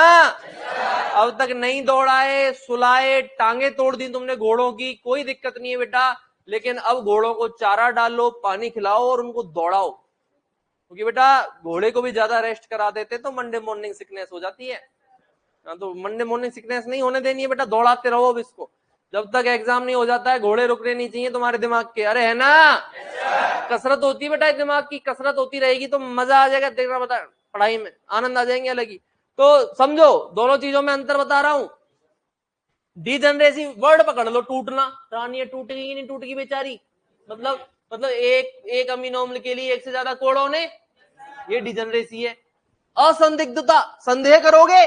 अब तक नहीं दौड़ाए, सुलाए, टांगे तोड़ दी तुमने घोड़ों की, कोई दिक्कत नहीं है बेटा। लेकिन अब घोड़ों को चारा डालो, पानी खिलाओ और उनको दौड़ाओ, क्योंकि बेटा घोड़े को भी ज्यादा रेस्ट करा देते तो मंडे मॉर्निंग सिकनेस हो जाती है। तो मंडे मॉर्निंग सिकनेस नहीं होने देनी है बेटा, दौड़ाते रहो अब इसको। जब तक एग्जाम नहीं हो जाता है घोड़े रुकने नहीं चाहिए तुम्हारे दिमाग के। अरे है ना? कसरत होती है बेटा, दिमाग की कसरत होती रहेगी तो मजा आ जाएगा, देखना बता, पढ़ाई में आनंद आ जाएंगे अलग ही। तो समझो दोनों चीजों में अंतर बता रहा हूं। डीजनरेसी वर्ड पकड़ लो, टूटना। रानी टूटेगी कि नहीं टूटेगी बेचारी? मतलब एक अमीनो अम्ल के लिए एक से ज्यादा कोडोन है, ये डीजनरेसी है। असंदिग्धता, संदेह करोगे?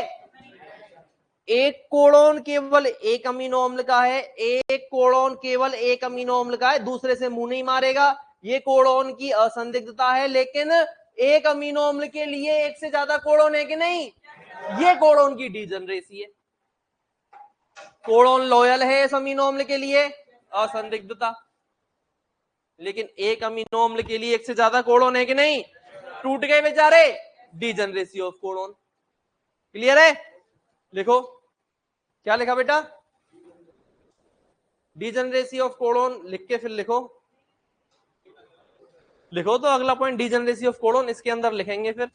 एक कोडोन केवल एक अमीनो अम्ल का है, एक कोडोन केवल एक अमीनो अम्ल का है, दूसरे से मुंह नहीं मारेगा। ये कोडोन की असंदिग्धता है, लेकिन एक अमीनो अम्ल के लिए एक से ज्यादा कोडोन है कि नहीं? ये कोडोन की डीजनरेसी है। कोडोन लॉयल है इस अमीनो अम्ल के लिए, असंदिग्धता। लेकिन एक अमीनो अम्ल के लिए एक से ज्यादा कोडोन है कि नहीं? टूट गए बेचारे, डीजनरेसी ऑफ कोडोन। क्लियर है? लिखो, क्या लिखा बेटा? डीजनरेसी ऑफ कोडोन लिख के फिर लिखो। लिखो तो अगला पॉइंट डीजनरेसी ऑफ कोडोन, इसके अंदर लिखेंगे फिर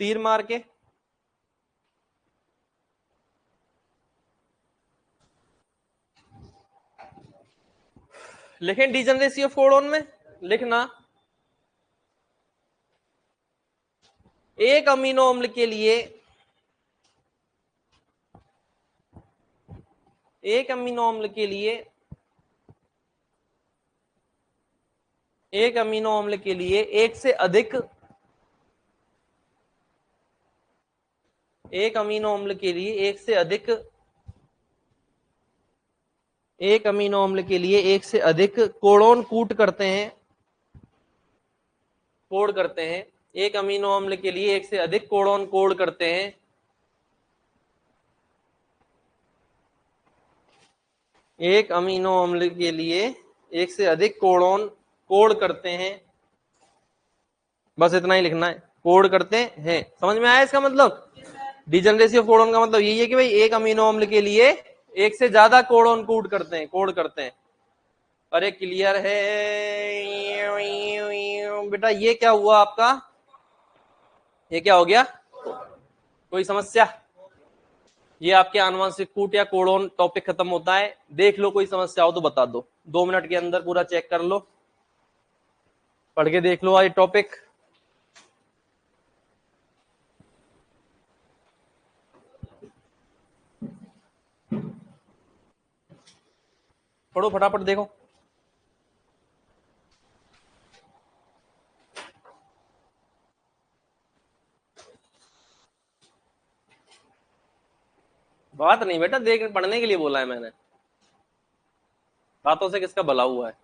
तीर मार के। लिखें डीजनरेसी ऑफ कोडोन में, लिखना एक अमीनो अम्ल के लिए, एक अमीनो अम्ल के लिए, एक अमीनो अम्ल के लिए एक से अधिक, एक अमीनो अम्ल के लिए एक से अधिक, एक अमीनो अम्ल के लिए एक से अधिक कोडोन कूट करते हैं, कोड करते हैं। एक अमीनो अम्ल के लिए एक से अधिक कोडोन कोड करते हैं। एक अमीनो अम्ल के लिए एक से अधिक कोडोन कोड करते हैं, बस इतना ही लिखना है, कोड करते हैं। समझ में आया इसका मतलब? डिजनरेसी ऑफ कोडोन का मतलब यही है कि भाई एक अमीनो अम्ल के लिए एक से ज्यादा कोडोन कोड करते हैं, कोड करते हैं। अरे क्लियर है बेटा? ये क्या हुआ आपका? ये क्या हो गया? कोई समस्या? ये आपके आनुवंशिक कूट या कोडोन टॉपिक खत्म होता है। देख लो कोई समस्या हो तो बता दो, 2 मिनट के अंदर पूरा चेक कर लो, पढ़ के देख लो आज टॉपिक। पढ़ो फटाफट, देखो। बात नहीं बेटा, देख पढ़ने के लिए बोला है मैंने, बातों से किसका भला हुआ है?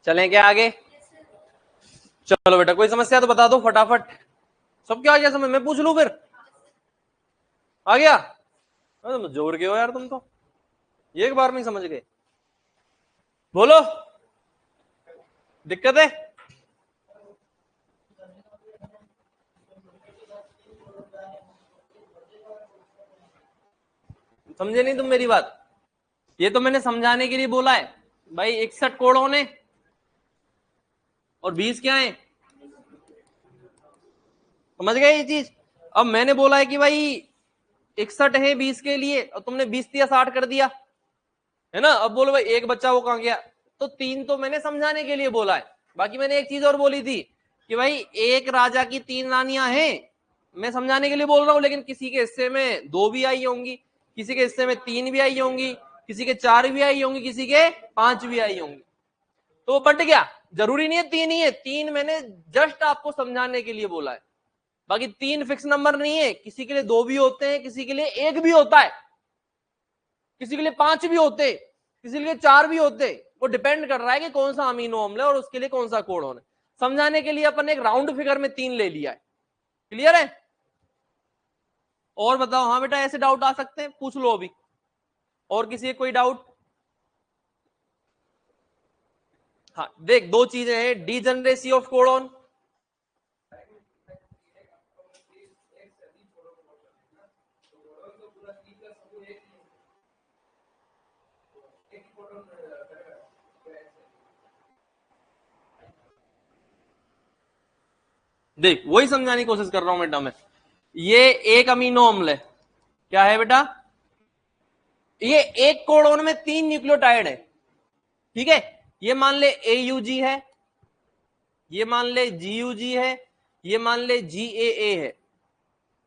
चलें क्या आगे? चलो बेटा, कोई समस्या तो बता दो फटाफट। सब क्या आ गया समझ? मैं पूछ लूं फिर? आ गया? तुम जोर गए हो यार, तुम तो एक बार में ही समझ गए। बोलो, दिक्कत है? समझे नहीं तुम मेरी बात? ये तो मैंने समझाने के लिए बोला है भाई। 61 कोड़ों ने और 20 क्या है, समझ गए ये चीज? अब मैंने बोला है कि भाई 61 है 20 के लिए, और तुमने 20 दिया 60 कर दिया, है ना? अब बोलो भाई एक बच्चा वो कहां गया? तो 3 तो मैंने समझाने के लिए बोला है। बाकी मैंने एक चीज और बोली थी कि भाई एक राजा की 3 रानियां हैं, मैं समझाने के लिए बोल रहा हूं, लेकिन किसी के हिस्से में 2 भी आई होंगी, किसी के हिस्से में 3 भी आई होंगी, किसी के 4 भी आई होंगी, किसी के 5 भी आई होंगी। तो वो बट गया, जरूरी नहीं है 3 ही है। 3 मैंने जस्ट आपको समझाने के लिए बोला है। बाकी 3 फिक्स नंबर नहीं है, किसी के लिए 2 भी होते हैं, किसी के लिए 1 भी होता है, किसी के लिए 5 भी होते, किसी के लिए 4 भी होते। वो डिपेंड कर रहा है कि कौन सा अमीनो अम्ल है और उसके लिए कौन सा कोडोन है। समझाने के लिए अपन एक राउंड फिगर में 3 ले लिया है। क्लियर है? और बताओ। हाँ बेटा ऐसे डाउट आ सकते हैं, पूछ लो अभी। और किसी के कोई डाउट? हाँ देख, 2 चीजें हैं, डीजनरेसी ऑफ कोडोन। देख वही समझाने की कोशिश कर रहा हूं बेटा मैं। ये एक अमीनो अम्ल है, क्या है बेटा? ये एक कोडोन में 3 न्यूक्लियोटाइड है, ठीक है? ये मान ले AUG है, ये मान ले GUG है, ये मान ले GAA है।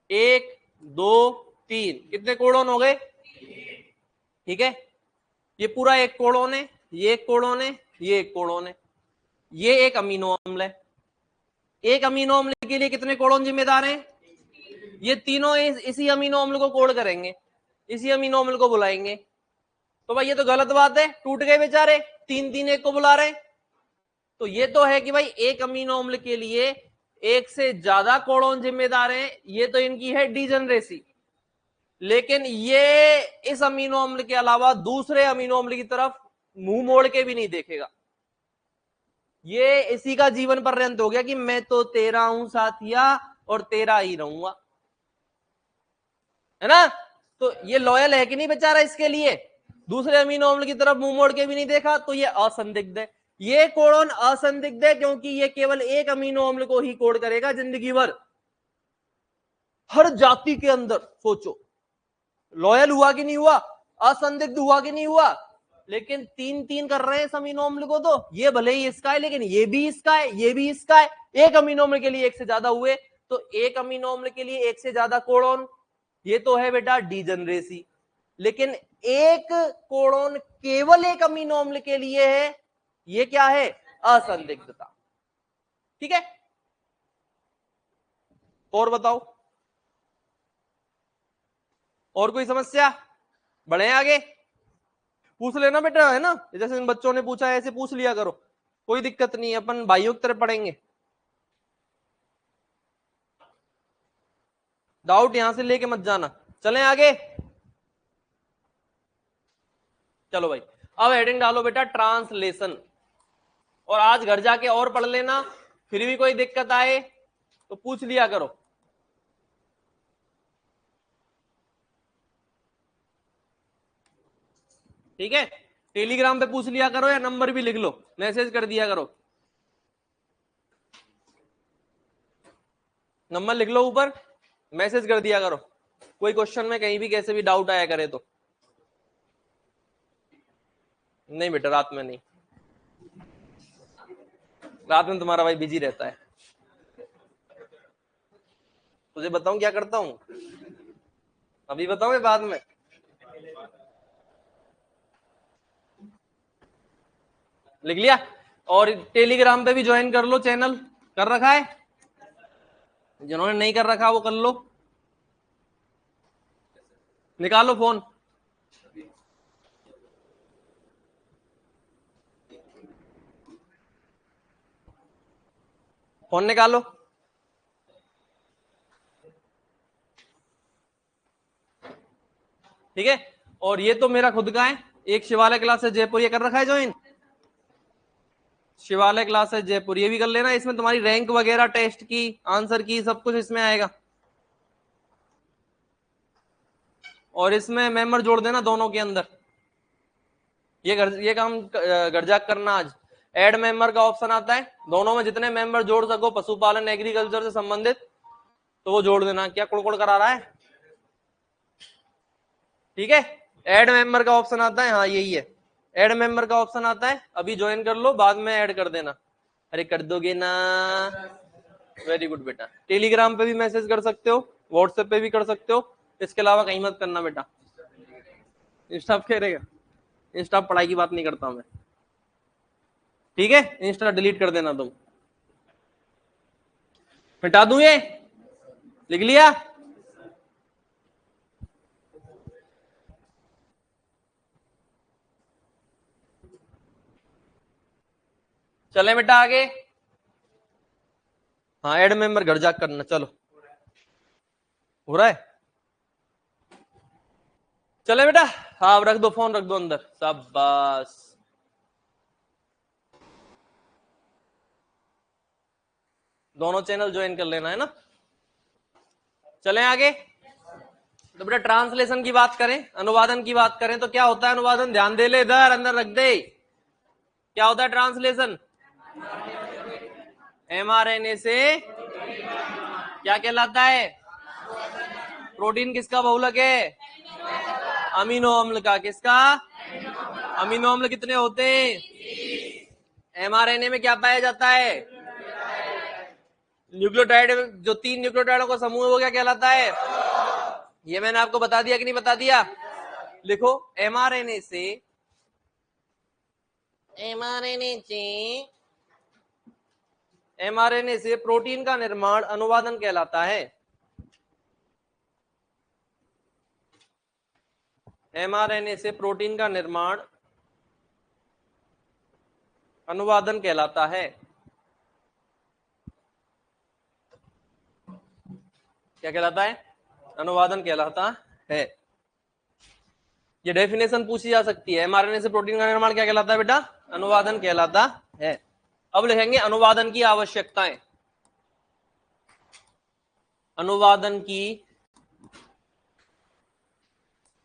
1 2 3, कितने कोडोन हो गए? ठीक है, ये पूरा एक कोडोन है, ये एक कोडोन है, ये एक कोडोन है। ये एक अमीनो अम्ल है। एक अमीनो अम्ल के लिए कितने कोडोन जिम्मेदार हैं? ये तीनों इसी अमीनो अम्ल को कोड करेंगे, इसी अमीनो अम्ल को बुलाएंगे। तो भाई ये तो गलत बात है, टूट गए बेचारे, 3 एक को बुला रहे। तो ये तो है कि भाई एक अमीनो अम्ल के लिए एक से ज्यादा कोडोन जिम्मेदार हैं, ये तो इनकी है डीजनरेसी। लेकिन ये इस अमीनो अम्ल के अलावा दूसरे अमीनो अम्ल की तरफ मुंह मोड़ के भी नहीं देखेगा। ये इसी का जीवन पर्यंत हो गया कि मैं तो तेरा हूं साथिया और तेरा ही रहूंगा, है ना? तो ये लॉयल है कि नहीं बेचारा इसके लिए? दूसरे अमीनो अम्ल की तरफ मुंह मोड़ के भी नहीं देखा, तो ये असंदिग्ध है। ये कोडोन असंदिग्ध है क्योंकि ये केवल एक अमीनो अम्ल को ही कोड करेगा जिंदगी भर, हर जाति के अंदर। सोचो, लॉयल हुआ कि नहीं हुआ, असंदिग्ध हुआ कि नहीं हुआ? लेकिन 3 कर रहे हैं इस अमीनो अम्ल को, तो ये भले ही इसका है लेकिन ये भी इसका है, ये भी इसका है। एक अमीनो अम्ल के लिए एक से ज्यादा हुए, तो एक अमीनो अम्ल के लिए एक से ज्यादा कोडोन, ये तो है बेटा डीजनरेसी। लेकिन एक कोडोन केवल एक अमीनो अम्ल के लिए है, ये क्या है? असंदिग्धता। ठीक है, और बताओ, और कोई समस्या? बढ़े आगे, पूछ लेना बेटा, है ना? जैसे इन बच्चों ने पूछा है ऐसे पूछ लिया करो, कोई दिक्कत नहीं है, अपन भाइयों की तरह पढ़ेंगे। डाउट यहां से लेके मत जाना, चलें आगे। चलो भाई, अब हेडिंग डालो बेटा ट्रांसलेशन, और आज घर जाके और पढ़ लेना, फिर भी कोई दिक्कत आए तो पूछ लिया करो। ठीक है, टेलीग्राम पे पूछ लिया करो या नंबर भी लिख लो, मैसेज कर दिया करो। नंबर लिख लो ऊपर, मैसेज कर दिया करो, कोई क्वेश्चन में कहीं भी कैसे भी डाउट आया करे तो। नहीं बेटा रात में नहीं, रात में तुम्हारा भाई बिजी रहता है। तुझे बताऊं क्या करता हूं? अभी बताऊं या बाद में? लिख लिया? और टेलीग्राम पे भी ज्वाइन कर लो, चैनल कर रखा है, जिन्होंने नहीं कर रखा वो कर लो। निकालो फोन, फोन निकालो। ठीक है, और ये तो मेरा खुद का है, एक शिवालय क्लासेस जयपुर, ये कर रखा है ज्वाइन। शिवालय क्लासेस जयपुर ये भी कर लेना, इसमें तुम्हारी रैंक वगैरह, टेस्ट की आंसर की, सब कुछ इसमें आएगा। और इसमें मेंबर जोड़ देना दोनों के अंदर। ये काम घर जाकर करना आज। ऐड मेंबर का ऑप्शन आता है, दोनों में जितने मेंबर जोड़ सको पशुपालन एग्रीकल्चर से संबंधित, तो वो जोड़ देना। क्या कुड़कुड़ करा रहा है? ठीक है, ऐड मेंबर का ऑप्शन आता है, हाँ यही है, ऐड मेंबर का ऑप्शन आता है। अभी ज्वाइन कर लो, बाद में ऐड कर देना। अरे कर दोगे ना? वेरी गुड बेटा। टेलीग्राम पे भी मैसेज कर सकते हो, व्हाट्सएप पे भी कर सकते हो, इसके अलावा कहीं मत करना बेटा। इंस्टा कह रहेगा, इंस्टा पढ़ाई की बात नहीं करता मैं, ठीक है? इंस्टा डिलीट कर देना तुम। मिटा दूं ये? लिख लिया? चले बेटा आगे। हाँ ऐड मेंबर घर जाकर करना। चलो हो रहा है? चले बेटा, हाँ रख दो फोन, रख दो अंदर। शाबाश, दोनों चैनल ज्वाइन कर लेना है ना। चलें आगे। तो बेटा ट्रांसलेशन की बात करें, अनुवादन की बात करें तो क्या होता है अनुवादन? ध्यान दे ले, इधर अंदर रख दे। क्या होता है ट्रांसलेशन? एमआरएनए से क्या कहलाता है? प्रोटीन किसका बहुलक है? अमीनो अम्ल का। किसका? अमीनो अम्ल कितने होते हैं? एमआरएनए में क्या पाया जाता है? न्यूक्लियोटाइड। जो 3 न्यूक्लियोटाइडों का समूह है वो क्या कहलाता है? ये मैंने आपको बता दिया कि नहीं बता दिया? लिखो, एमआरएनए से प्रोटीन का निर्माण अनुवादन कहलाता है। एमआरएनए से प्रोटीन का निर्माण अनुवादन कहलाता है। क्या कहलाता है? अनुवादन कहलाता है। ये डेफिनेशन पूछी जा सकती है, एमआरएनए से प्रोटीन का निर्माण क्या कहलाता है बेटा? अनुवादन कहलाता है। अब लिखेंगे अनुवादन की आवश्यकताएं। अनुवादन की,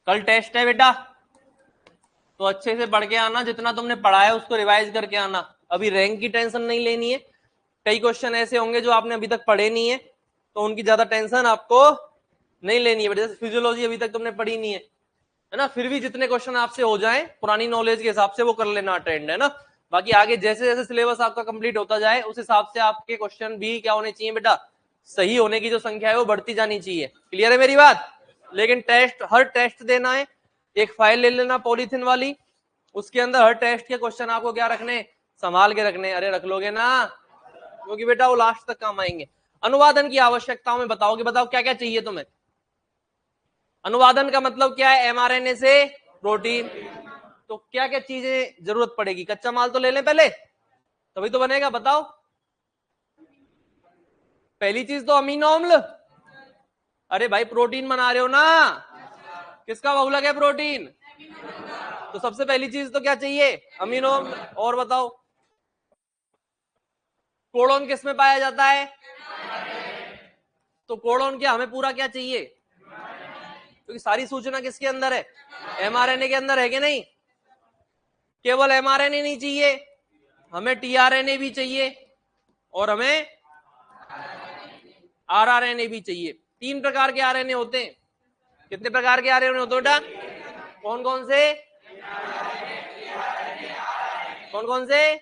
कल टेस्ट है बेटा, तो अच्छे से पढ़ के आना, जितना तुमने पढ़ा है उसको रिवाइज करके आना। अभी रैंक की टेंशन नहीं लेनी है, कई क्वेश्चन ऐसे होंगे जो आपने अभी तक पढ़े नहीं है, तो उनकी ज्यादा टेंशन आपको नहीं लेनी है। जैसे फिजियोलॉजी अभी तक तुमने पढ़ी नहीं है ना, फिर भी जितने क्वेश्चन आपसे हो जाए पुरानी नॉलेज के हिसाब से वो कर लेना अटेंड, है ना। बाकी आगे जैसे जैसे सिलेबस आपका कंप्लीट होता जाए उस हिसाब से आपके क्वेश्चन भी क्या होने चाहिए बेटा? सही होने की जो संख्या है वो बढ़ती जानी चाहिए। क्लियर है मेरी बात? लेकिन टेस्ट, हर टेस्ट देना है। एक फाइल ले लेना पॉलीथिन वाली, उसके अंदर हर टेस्ट के क्वेश्चन आपको क्या रखने? संभाल के रखने। अरे रख लोगे ना? क्योंकि बेटा वो लास्ट तक काम आएंगे। अनुवादन की आवश्यकताओं में बताओगे, बताओ क्या क्या चाहिए तुम्हें? अनुवादन का मतलब क्या है? एमआरएनए से प्रोटीन। तो क्या क्या चीजें जरूरत पड़ेगी? कच्चा माल तो ले लें पहले, तभी तो बनेगा। बताओ। पहली चीज तो अमीनो अम्ल। अरे भाई प्रोटीन बना रहे हो ना, किसका बहुलक है प्रोटीन? तो सबसे पहली चीज तो क्या चाहिए? अमीनो अम्ल। और बताओ, कोडोन किस में पाया जाता है? तो कोडोन क्या, हमें पूरा क्या चाहिए? क्योंकि सारी सूचना किसके अंदर है? एमआरएनए के अंदर है कि नहीं? केवल एमआरएनए नहीं चाहिए, हमें टीआरएनए भी चाहिए और हमें आरआरएनए भी चाहिए। 3 प्रकार के आरएनए होते हैं। कितने प्रकार के आरएनए होते हैं बेटा? कौन कौन से? कौन कौन से?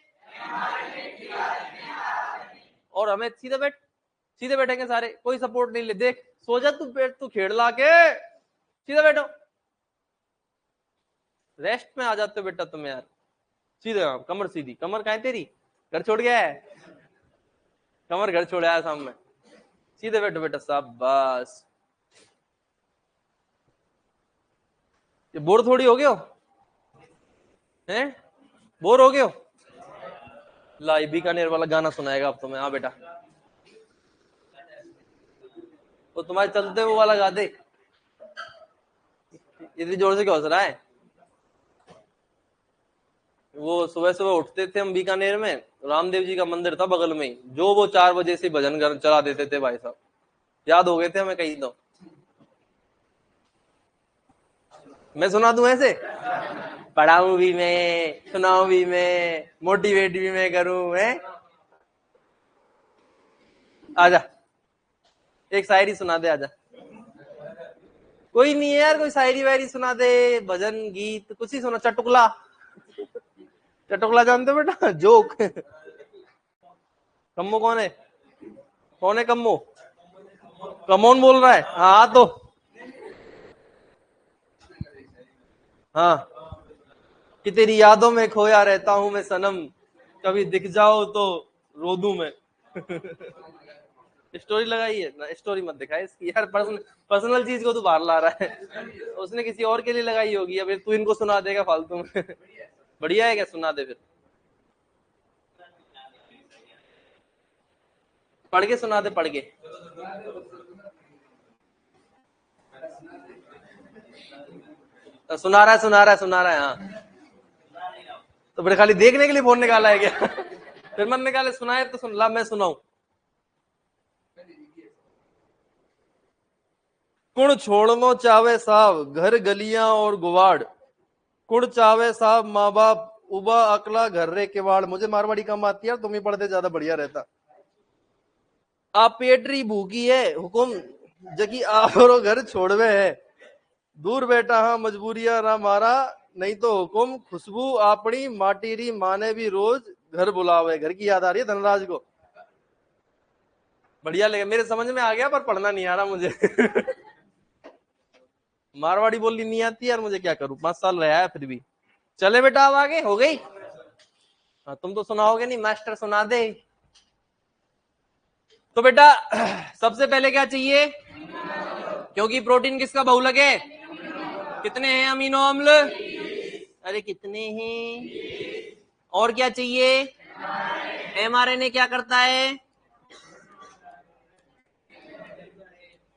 और हमें सीधे बैठेंगे सारे, कोई सपोर्ट नहीं ले। देख सो जा तू, पेट तू खेड़ ला के, सीधे बैठो। रेस्ट में आ जाते हो बेटा तुम यार। सीधे कमर सीधी। कमर कहाँ है तेरी? घर छोड़ गया है? कमर घर छोड़ आया सामने। सीधे बैठो बेटा, शाबाश। ये बोर थोड़ी हो गए हो हैं? बोर हो गए हो? ला बीकानेर वाला गाना सुनाएगा अब तुम्हें। हाँ बेटा, वो तुम्हारे चलते वो वाला गा दे। इतनी जोर से क्यों हंस रहा है? वो सुबह सुबह उठते थे हम बीकानेर में, रामदेव जी का मंदिर था बगल में ही, जो वो 4 बजे से भजन कर चला देते थे भाई साहब, याद हो गए थे हमें कहीं तो। मैं सुना दूं ऐसे? पढ़ाऊं भी मैं, सुनाऊं भी मैं, मोटिवेट भी मैं करूं मैं। आजा, एक शायरी सुना दे, आजा। कोई नहीं है यार, कोई शायरी वायरी सुना दे, भजन गीत कुछ ही सुना। चटुकला, चटुकला जानते हो बेटा? जोक। कम्मो कौन है? कौन है कम्मो? कमोन बोल रहा है? हाँ तो हाँ, कि तेरी यादों में खोया रहता हूं मैं सनम, कभी दिख जाओ तो रो दूं मैं। स्टोरी लगाई है ना? स्टोरी मत दिखा इसकी यार, पर्सनल चीज को तू बाहर ला रहा है। उसने किसी और के लिए लगाई होगी, अब तू इनको सुना देगा फालतू में। बढ़िया है क्या? सुना दे फिर, पढ़ के सुना दे, पढ़ के। सुना रहा है, सुना रहा है, सुना रहा है, हाँ। तो बड़े खाली देखने के लिए फोन निकाला है क्या? फिर मन निकाले, सुनाए तो सुन ला, मैं सुनाऊं। कुण छोड़नो चावे साहब घर गलियां और गुवाड़, कुण चावे साहब माँ बाप उबा अकला घर रे केवाड़। मुझे मारवाड़ी कम आती है, तुम ही पढ़ते ज्यादा बढ़िया रहता। आप पेटरी भूखी है हुकुम जकी आवरो घर छोड़वे है, दूर बेटा हाँ मजबूरिया ना मारा, नहीं तो हुकुम खुशबू अपनी माटीरी माने भी रोज घर बुलावे। घर की याद आ रही है धनराज को। बढ़िया लगे, मेरे समझ में आ गया, पर पढ़ना नहीं आ रहा मुझे। मारवाड़ी बोलनी नहीं आती यार मुझे, क्या करूं, 5 साल रहा है फिर भी। चले बेटा, अब आगे हो गई। हाँ, तुम तो सुनाओगे नहीं, मास्टर सुना दे। तो बेटा सबसे पहले क्या चाहिए? क्योंकि प्रोटीन किसका बहुलक है? कितने हैं अमीनो अम्ल? अरे कितने हैं? और क्या चाहिए? एमआरएनए क्या करता है?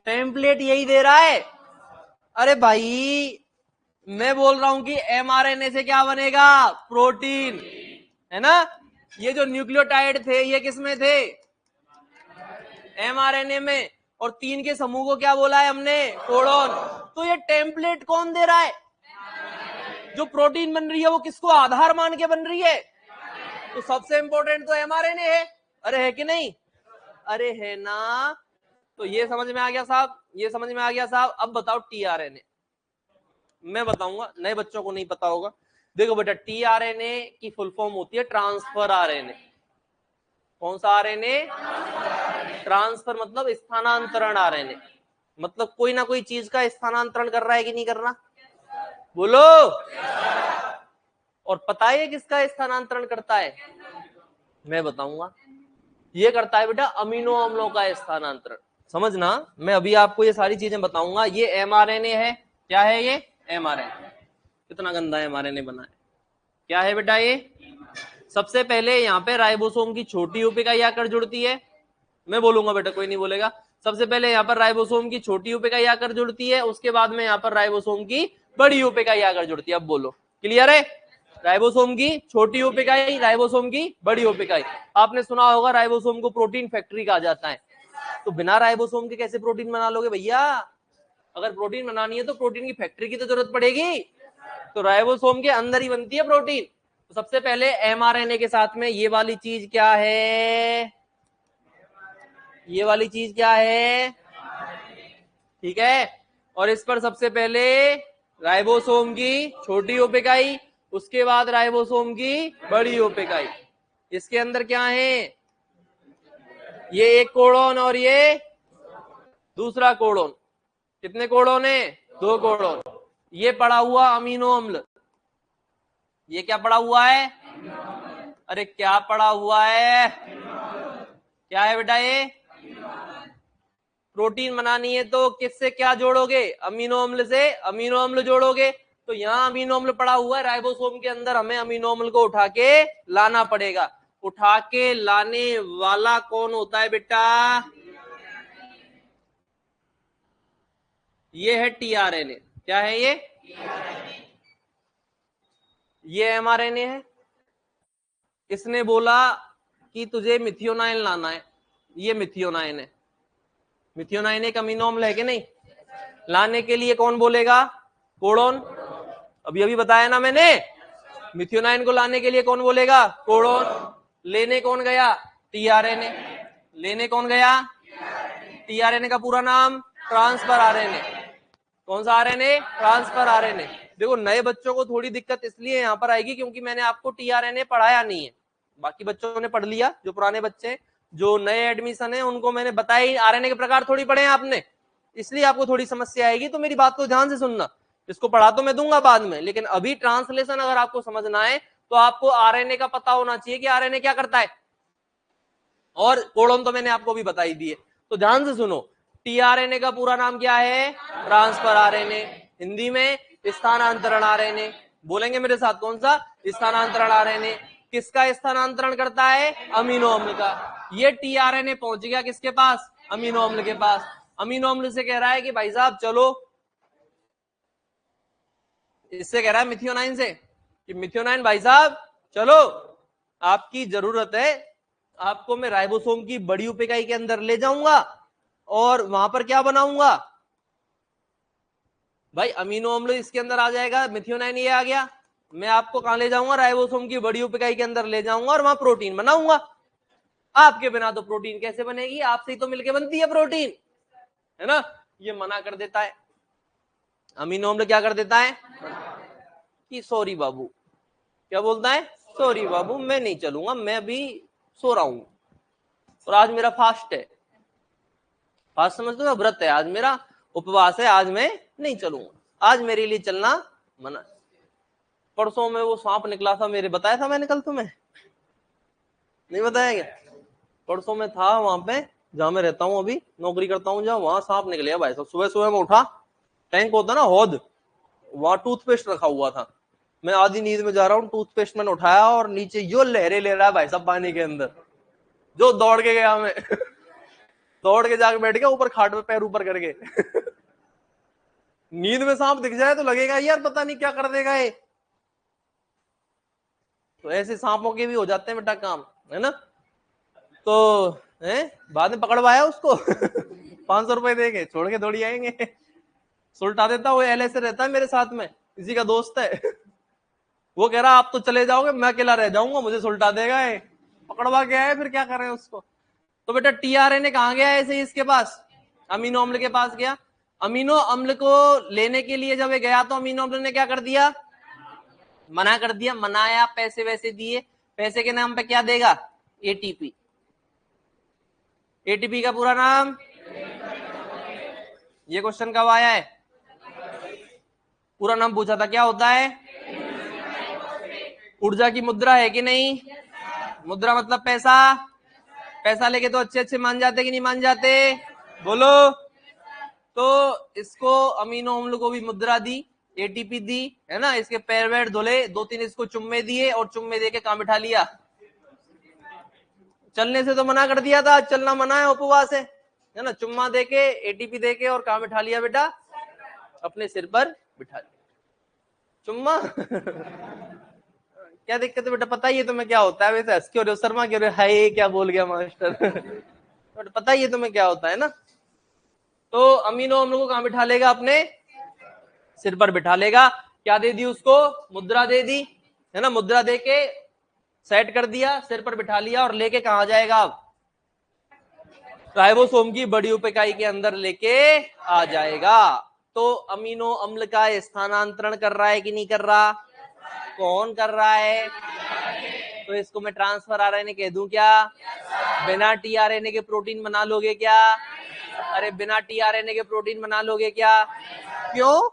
टेम्पलेट यही दे रहा है। अरे भाई, मैं बोल रहा हूं कि एमआरएनए से क्या बनेगा? प्रोटीन, है ना? ये जो न्यूक्लियोटाइड थे ये किस में थे? एमआरएनए में। और 3 के समूह को क्या बोला है हमने? कोडोन। तो ये टेम्पलेट कौन दे रहा है? जो प्रोटीन बन रही है वो किसको आधार मान के बन रही है? तो सबसे इंपॉर्टेंट तो एमआरएनए है। अरे है कि नहीं? अरे है ना? तो ये समझ में आ गया साहब, ये समझ में आ गया साहब। अब बताओ टीआरएनए। मैं बताऊंगा, नए बच्चों को नहीं पता होगा। देखो बेटा, टीआरएनए की फुल फॉर्म होती है ट्रांसफर आरएनए। कौन सा आरएनए? ट्रांसफर मतलब स्थानांतरण आरएनए। मतलब कोई ना कोई चीज का स्थानांतरण कर रहा है कि नहीं कर रहा? बोलो। और पता है किसका स्थानांतरण करता है? मैं बताऊंगा। ये करता है बेटा अमीनो अम्लों का स्थानांतरण। समझना, मैं अभी आपको ये सारी चीजें बताऊंगा। ये एमआरएनए है। क्या है ये? एमआरएनए। कितना गंदा एमआरएनए बना है। क्या है बेटा ये? सबसे पहले यहाँ पे राइबोसोम की छोटी उप इकाई आकर जुड़ती है। मैं बोलूंगा बेटा, कोई नहीं बोलेगा। सबसे पहले यहाँ पर राइबोसोम की छोटी उप इकाई आकर जुड़ती है, उसके बाद में यहाँ पर राइबोसोम की बड़ी उप इकाई आकर जुड़ती है। अब बोलो, क्लियर है? राइबोसोम की छोटी उप इकाई, राइबोसोम की बड़ी उप इकाई। आपने सुना होगा राइबोसोम को प्रोटीन फैक्ट्री कहा जाता है। तो बिना राइबोसोम के कैसे प्रोटीन बना लोगे भैया? अगर प्रोटीन बनानी है तो प्रोटीन की फैक्ट्री की तो जरूरत पड़ेगी। तो राइबोसोम के अंदर ही बनती है प्रोटीन। तो सबसे पहले एमआरएनए के साथ में ये वाली चीज क्या है? ये वाली चीज क्या है? ठीक है। और इस पर सबसे पहले राइबोसोम की छोटी उप इकाई, उसके बाद राइबोसोम की बड़ी उप इकाई। इसके अंदर क्या है? ये एक कोडोन और ये दूसरा कोडोन। कितने कोडोन है? 2 कोडोन। ये पड़ा हुआ अमीनो अम्ल। ये क्या पड़ा हुआ है? अरे क्या पड़ा हुआ है? क्या है बेटा ये? प्रोटीन बनानी है तो किससे क्या जोड़ोगे? अमीनो अम्ल से अमीनो अम्ल जोड़ोगे। तो यहाँ अमीनो अम्ल पड़ा हुआ है राइबोसोम के अंदर, हमें अमीनो अम्ल को उठा के लाना पड़ेगा। उठा के लाने वाला कौन होता है बेटा? ये है टीआरएनए। क्या है ये? ये एमआरएनए है। इसने बोला कि तुझे मिथियोनाइन लाना है। ये मिथियोनाइन है। मिथियोनाइन एक अमीनो अम्ल है कि नहीं? लाने के लिए कौन बोलेगा? कोडोन। अभी अभी बताया ना मैंने, मिथ्योनाइन को लाने के लिए कौन बोलेगा? कोडोन। लेने कौन गया? टीआरएनए। लेने कौन गया? टीआरएनए का पूरा नाम ट्रांसफर आरएनए। कौन सा आरएनए? Transfer RNA. देखो नए बच्चों को थोड़ी दिक्कत इसलिए यहां पर आएगी क्योंकि मैंने आपको टीआरएनए पढ़ाया नहीं है, बाकी बच्चों ने पढ़ लिया, जो पुराने बच्चे, जो नए एडमिशन है उनको मैंने बताया आरएनए के प्रकार थोड़ी पढ़े हैं आपने, इसलिए आपको थोड़ी समस्या आएगी। तो मेरी बात को ध्यान से सुनना, इसको पढ़ा तो मैं दूंगा बाद में, लेकिन अभी ट्रांसलेशन अगर आपको समझना है तो आपको आरएनए का पता होना चाहिए कि आरएनए क्या करता है, और कोडोन तो मैंने आपको भी बताई दी है। तो ध्यान से सुनो, टीआरएनए का पूरा नाम क्या है? ट्रांसफर आरएनए, हिंदी में स्थानांतरण आरएनए। बोलेंगे मेरे साथ, कौन सा? स्थानांतरण आरएनए। किसका स्थानांतरण करता है? अमीनो अम्ल का। ये टीआरएनए पहुंच गया किसके पास? अमीनो अम्ल के पास। अमीनो अम्ल से कह रहा है कि भाई साहब चलो, इससे कह रहा है मिथियोनाइन से कि मिथियोनाइन भाई साहब चलो, आपकी जरूरत है, आपको मैं राइबोसोम की बड़ी उप-इकाई के अंदर ले जाऊंगा और वहां पर क्या बनाऊंगा भाई? अमीनो अम्ल इसके अंदर आ जाएगा, मिथियोनाइन ये आ गया, मैं आपको कहां ले जाऊंगा? राइबोसोम की बड़ी उप-इकाई के अंदर ले जाऊंगा और वहां प्रोटीन बनाऊंगा। आपके बिना तो प्रोटीन कैसे बनेगी? आपसे ही तो मिलके बनती है प्रोटीन, है ना? ये मना कर देता है, अमीनो अम्ल क्या कर देता है कि सॉरी बाबू, क्या बोलता है? सॉरी बाबू मैं नहीं चलूंगा, मैं अभी सो रहा हूं और आज मेरा फास्ट है। फास्ट समझते हो? व्रत है आज मेरा, उपवास है, आज मैं नहीं चलूंगा, आज मेरे लिए चलना मना। परसों में वो सांप निकला था मेरे, बताया था मैंने कल तुम्हें? नहीं बताया क्या? परसों में था वहां पे जहां मैं रहता हूँ, अभी नौकरी करता हूँ जहां, वहां सांप निकले भाई साहब। सुबह सुबह में उठा, टैंक होता ना हौद, वहां टूथपेस्ट रखा हुआ था, मैं आधी नींद में जा रहा हूँ, टूथपेस्ट मैंने उठाया और नीचे यो लहरे ले रहा है भाई साहब पानी के अंदर, जो दौड़ के गया मैं दौड़ के जाके बैठ गया ऊपर खाट पे, पैर ऊपर करके नींद में सांप दिख जाए तो लगेगा यार पता नहीं क्या कर देगा ये। तो ऐसे सांपों के भी हो जाते हैं बेटा काम, है ना? तो है बाद में पकड़वाया उसको 500 रुपए देके छोड़ के दौड़ी आएंगे। सुलटा देता, वो एलए से रहता है मेरे साथ में, किसी का दोस्त है वो कह रहा आप तो चले जाओगे, मैं अकेला रह जाऊंगा, मुझे सुलटा देगा ये, पकड़वा के आए, फिर क्या करें उसको। तो बेटा टीआरएनए कहां गया? ऐसे ही इसके पास अमीनो अम्ल के पास गया। अमीनो अम्ल को लेने के लिए जब ये गया तो अमीनो अम्ल ने क्या कर दिया? मना कर दिया। मनाया, पैसे वैसे दिए, पैसे के नाम पे क्या देगा? एटीपी। एटीपी का पूरा नाम, ये क्वेश्चन कब आया है? पूरा नाम पूछा था, क्या होता है? ऊर्जा की मुद्रा है कि नहीं? मुद्रा मतलब पैसा, पैसा लेके तो अच्छे अच्छे मान जाते कि नहीं मान जाते? बोलो। तो इसको अमीनो अम्ल को भी मुद्रा दी, एटीपी दी, है ना? इसके पैर वैर धुले, 2-3 इसको चुम्मे दिए और चुम्मे दे के काम बिठा लिया। चलने से तो मना कर दिया था, चलना मना है, उपवास है ना? चुम्मा देके, एटीपी देके और काम बिठा लिया बेटा, अपने सिर पर बिठा लिया चुम्मा क्या दिक्कत है बेटा? पता ही है तुम्हें क्या होता है? वैसे हंस क्यों रहे हो, शर्मा क्यों रहे हो? हाय क्या बोल गया मास्टर पता ही है तुम्हें क्या होता है ना? तो अमीनो अम्ल को कहां बिठा लेगा? अपने सिर पर बिठा लेगा। क्या दे दी उसको? मुद्रा दे दी, है ना? मुद्रा दे के सेट कर दिया, सिर पर बिठा लिया और लेके कहां जाएगा? अब राइबोसोम की बड़ी उप इकाई के अंदर लेके आ जाएगा। तो अमीनो अम्ल का स्थानांतरण कर रहा है कि नहीं कर रहा? कौन कर रहा है? तो इसको मैं ट्रांसफर आरएनए कह दूं क्या? बिना टीआरएनए के प्रोटीन बना लोगे क्या? अरे बिना टीआरएनए के प्रोटीन बना लोगे क्या? क्यों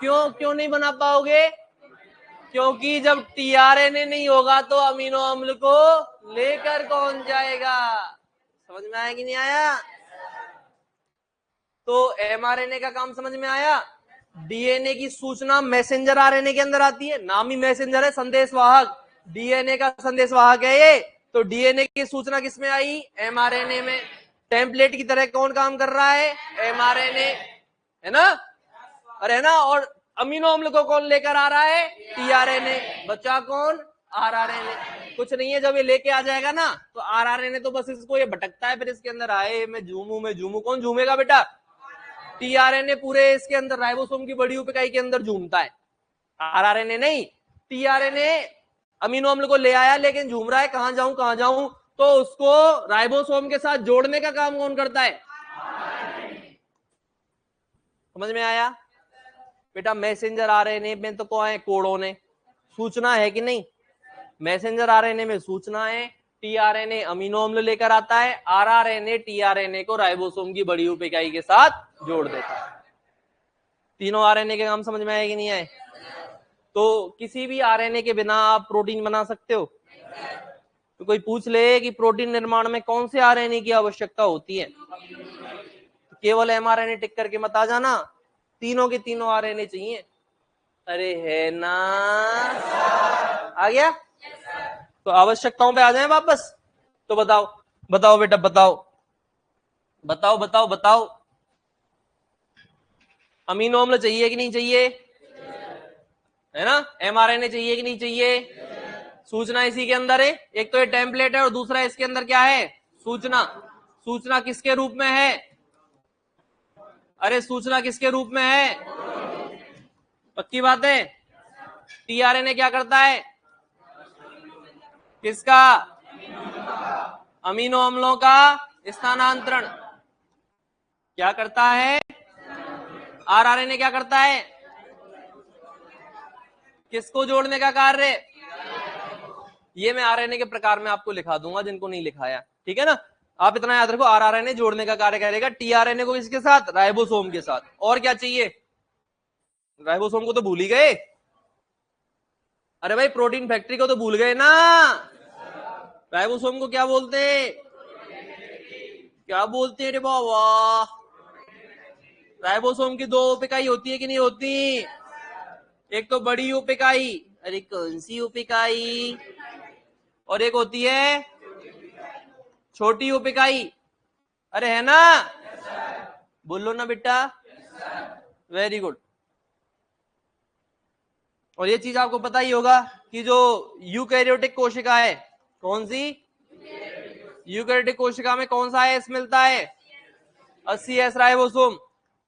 क्यों क्यों नहीं बना पाओगे? क्योंकि जब टीआरएनए नहीं होगा तो अमीनो अम्ल को लेकर कौन जाएगा? समझ में आया कि नहीं आया? तो एमआरएनए का काम समझ में आया? डीएनए की सूचना मैसेंजर आरएनए के अंदर आती है, नाम ही मैसेंजर है, संदेशवाहक। डीएनए का संदेशवाहक है ये। तो डीएनए की सूचना किसमें आई? एमआरएनए में। टेम्पलेट की तरह कौन काम कर रहा है? एमआरएनए, है ना? अरे है ना? और अमीनो अम्ल को कौन लेकर आ रहा है? टीआरएनए। बचा कौन? आरआरएनए। कुछ नहीं है, जब ये लेके आ जाएगा ना तो आरआरएनए तो बस इसको ये भटकता है, फिर इसके अंदर आए मैं झूमू, मैं झूमू। कौन झूमेगा बेटा? टीआरएनए पूरे इसके अंदर राइबोसोम की बड़ी इकाई के अंदर झूमता है, आरआरएनए नहीं। टीआरएनए अमीनो अम्ल को ले आया लेकिन झूम रहा है कहां जाऊं, तो उसको राइबोसोम के साथ जोड़ने का काम कौन करता है? समझ में आया बेटा? मैसेंजर आरएनए में तो कौन है? कोडोन है, सूचना है कि नहीं? मैसेंजर आरएनए में सूचना है, टीआरएनए अमीनो अम्ल लेकर आता है, आरआरएनए टीआरएनए को राइबोसोम की बड़ी उप इकाई के साथ जोड़ देता है। तीनों आरएनए के काम समझ में आए कि नहीं आए? तो किसी भी आरएनए के बिना आप प्रोटीन बना सकते हो? तो कोई पूछ ले कि प्रोटीन निर्माण में कौन से आरएनए की आवश्यकता होती है, तो केवल एमआरएनए टिक करके मत आ जाना, तीनों के तीनों आरएनए चाहिए। अरे है ना? आ गया? तो आवश्यकताओं पे आ जाए वापस। तो बताओ बताओ बेटा, बताओ बताओ बताओ बताओ, अमीनो अम्ल चाहिए कि नहीं चाहिए? है ना? एमआरएनए चाहिए कि नहीं चाहिए? सूचना इसी के अंदर है, एक तो ये टेम्पलेट है और दूसरा इसके अंदर क्या है? सूचना। सूचना किसके रूप में है? अरे सूचना किसके रूप में है? पक्की बात है? टीआरएनए क्या करता है? किसका? अमीनो अम्लों का स्थानांतरण। क्या करता है? आरआरएनए क्या करता है? किसको जोड़ने का कार्य? ये मैं आरएनए के प्रकार में आपको लिखा दूंगा जिनको नहीं लिखाया, ठीक है ना? आप इतना याद रखो, आरआरएनए जोड़ने का कार्य करेगा, टीआरएनए को किसके साथ? राइबोसोम के साथ। और क्या चाहिए? राइबोसोम को तो भूल ही गए। अरे भाई प्रोटीन फैक्ट्री को तो भूल गए ना? राइबोसोम को क्या बोलते हैं? क्या बोलते हैं रे बाबा? राइबोसोम की दो उप इकाई होती है कि नहीं होती? एक तो बड़ी उप इकाई, अरे कौन सी उप इकाई? और एक होती है छोटी उप इकाई। अरे है ना? बोलो ना बेटा। Very good. और ये चीज आपको पता ही होगा कि जो यूकैरियोटिक कोशिका है, कौन सी? यूकैरियोटिक कोशिका में कौन सा एस मिलता है? 80S ribosome.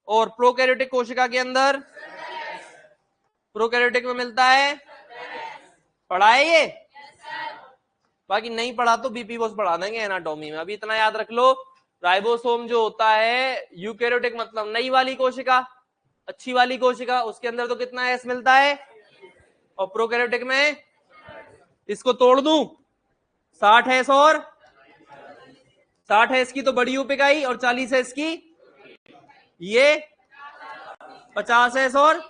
और प्रोकैरियोटिक कोशिका के अंदर, प्रोकैरियोटिक में मिलता है, पढ़ा है ये? बाकी नहीं पढ़ा तो बीपी बॉस पढ़ा देंगे एनाटॉमी में। अभी इतना याद रख लो, राइबोसोम जो होता है यूकैरियोटिक मतलब नई वाली कोशिका, अच्छी वाली कोशिका, उसके अंदर तो कितना एस मिलता है, और प्रोकैरियोटिक में इसको तोड़ दूं 60S और 60S की तो बड़ी उप इकाई और 40S की ये 50S और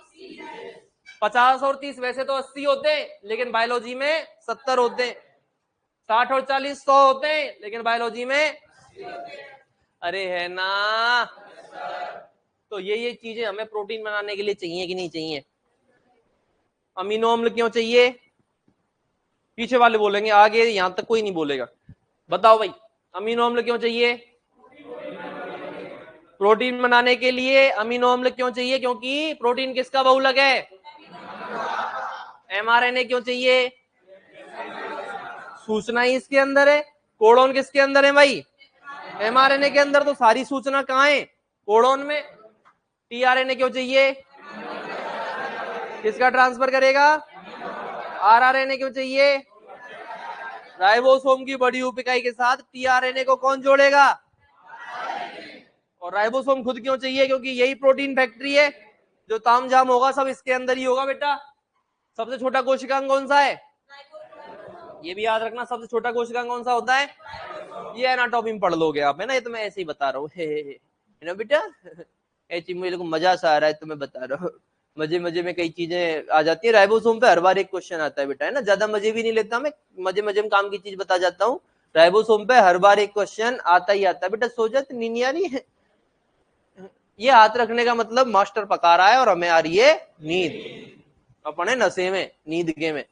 50 और 30, वैसे तो 80 होते हैं लेकिन बायोलॉजी में 70 होते हैं। 60 और 40 100 होते हैं लेकिन बायोलॉजी में, अरे है ना? तो ये चीजें हमें प्रोटीन बनाने के लिए चाहिए कि नहीं चाहिए? अमीनो अम्ल क्यों चाहिए? पीछे वाले बोलेंगे, आगे यहां तक कोई नहीं बोलेगा। बताओ भाई, अमीनो अम्ल क्यों चाहिए? प्रोटीन बनाने के लिए अमीनो अम्ल क्यों चाहिए? क्योंकि प्रोटीन किसका बहुलक है? एमआरएनए क्यों चाहिए? सूचना ही इसके अंदर है। कोडोन किसके अंदर है भाई? एमआरएनए के अंदर। तो सारी सूचना कहां है? कोडोन में। टीआरएनए क्यों चाहिए? किसका ट्रांसफर करेगा? आरआरएनए क्यों चाहिए? राइबोसोम की बड़ी उप इकाई के साथ टीआरएनए को कौन जोड़ेगा? और राइबोसोम खुद क्यों चाहिए? क्योंकि यही प्रोटीन फैक्ट्री है, जो तामझाम होगा सब इसके अंदर ही होगा बेटा। सबसे छोटा कोशिकांग कौन सा है? ये भी याद रखना, सबसे छोटा कोशिकांग कौन सा होता है? ये एनाटॉमी में पढ़ लोगे आप, है ना? ये तो मैं ऐसे ही बता रहा हूँ, है ना बेटा? ऐसी मेरे को मजा सा आ रहा है तो मैं बता रहा हूँ, मजे मजे में कई चीजें आ जाती है। राइबोसोम पे हर बार एक क्वेश्चन आता है बेटा, है ना? ज्यादा मजे भी नहीं लेता मैं, मजे मजे में काम की चीज बता जाता हूँ। राइबोसोम पे हर बार एक क्वेश्चन आता ही आता है बेटा। सो जा, नींद आ रही है? ये हाथ रखने का मतलब मास्टर पका रहा है और हमें आ रही है नींद, अपने नशे में, नींद के में।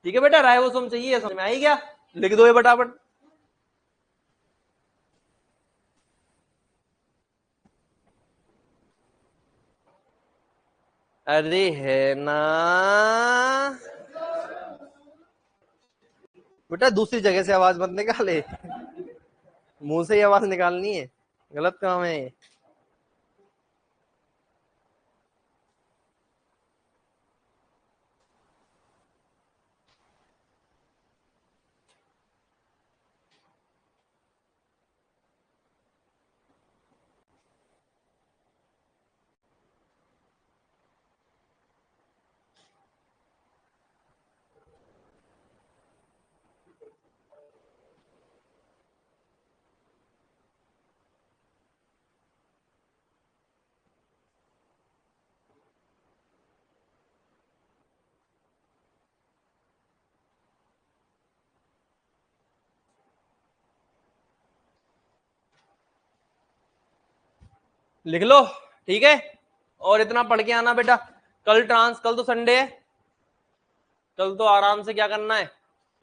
ठीक है बेटा, राइबोसोम चाहिए, समझ में आई क्या? लिख दो ये फटाफट। अरे है ना बेटा, दूसरी जगह से आवाज मत निकाले, मुंह से ही आवाज निकालनी है, गलत काम है। लिख लो, ठीक है। और इतना पढ़ के आना बेटा। कल तो संडे है, कल तो आराम से क्या करना है,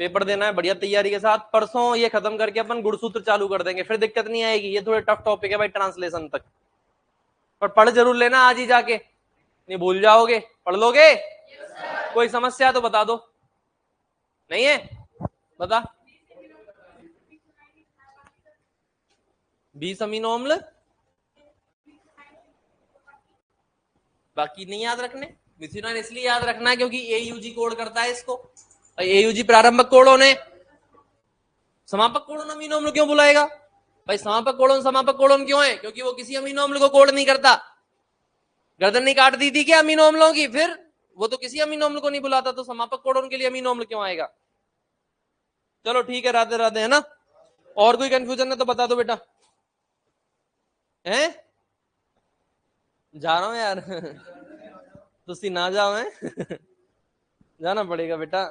पेपर देना है बढ़िया तैयारी के साथ। परसों ये खत्म करके अपन गुणसूत्र चालू कर देंगे, फिर दिक्कत नहीं आएगी। ये थोड़े टफ टॉपिक है भाई ट्रांसलेशन तक, पर पढ़ जरूर लेना आज ही जाके, नहीं भूल जाओगे। पढ़ लोगे? कोई समस्या तो बता दो। नहीं है? बता। 20 अमीनो अम्ल बाकी नहीं याद रखने। मिथ्योनाइन इसलिए याद रखना है क्योंकि एयूजी कोड करता है इसको। एयूजी प्रारंभिक कोडोन है। समापक कोडोन अमीनो अम्ल क्यों बुलाएगा भाई? समापक कोडोन क्यों है? क्योंकि वो किसी अमीनो अम्ल को कोड नहीं करता। गर्दन नहीं काट दी थी क्या अमीनो अम्लों की? फिर वो तो किसी अमीनो अम्ल को नहीं बुलाता, तो समापक कोडोन के लिए अमीनो अम्ल क्यों आएगा? चलो ठीक है, राधे राधे, है ना। और कोई कंफ्यूजन है तो बता दो बेटा। हैं? जा रहा हूं यार। तुसी ना जाओ है। जाना पड़ेगा बेटा।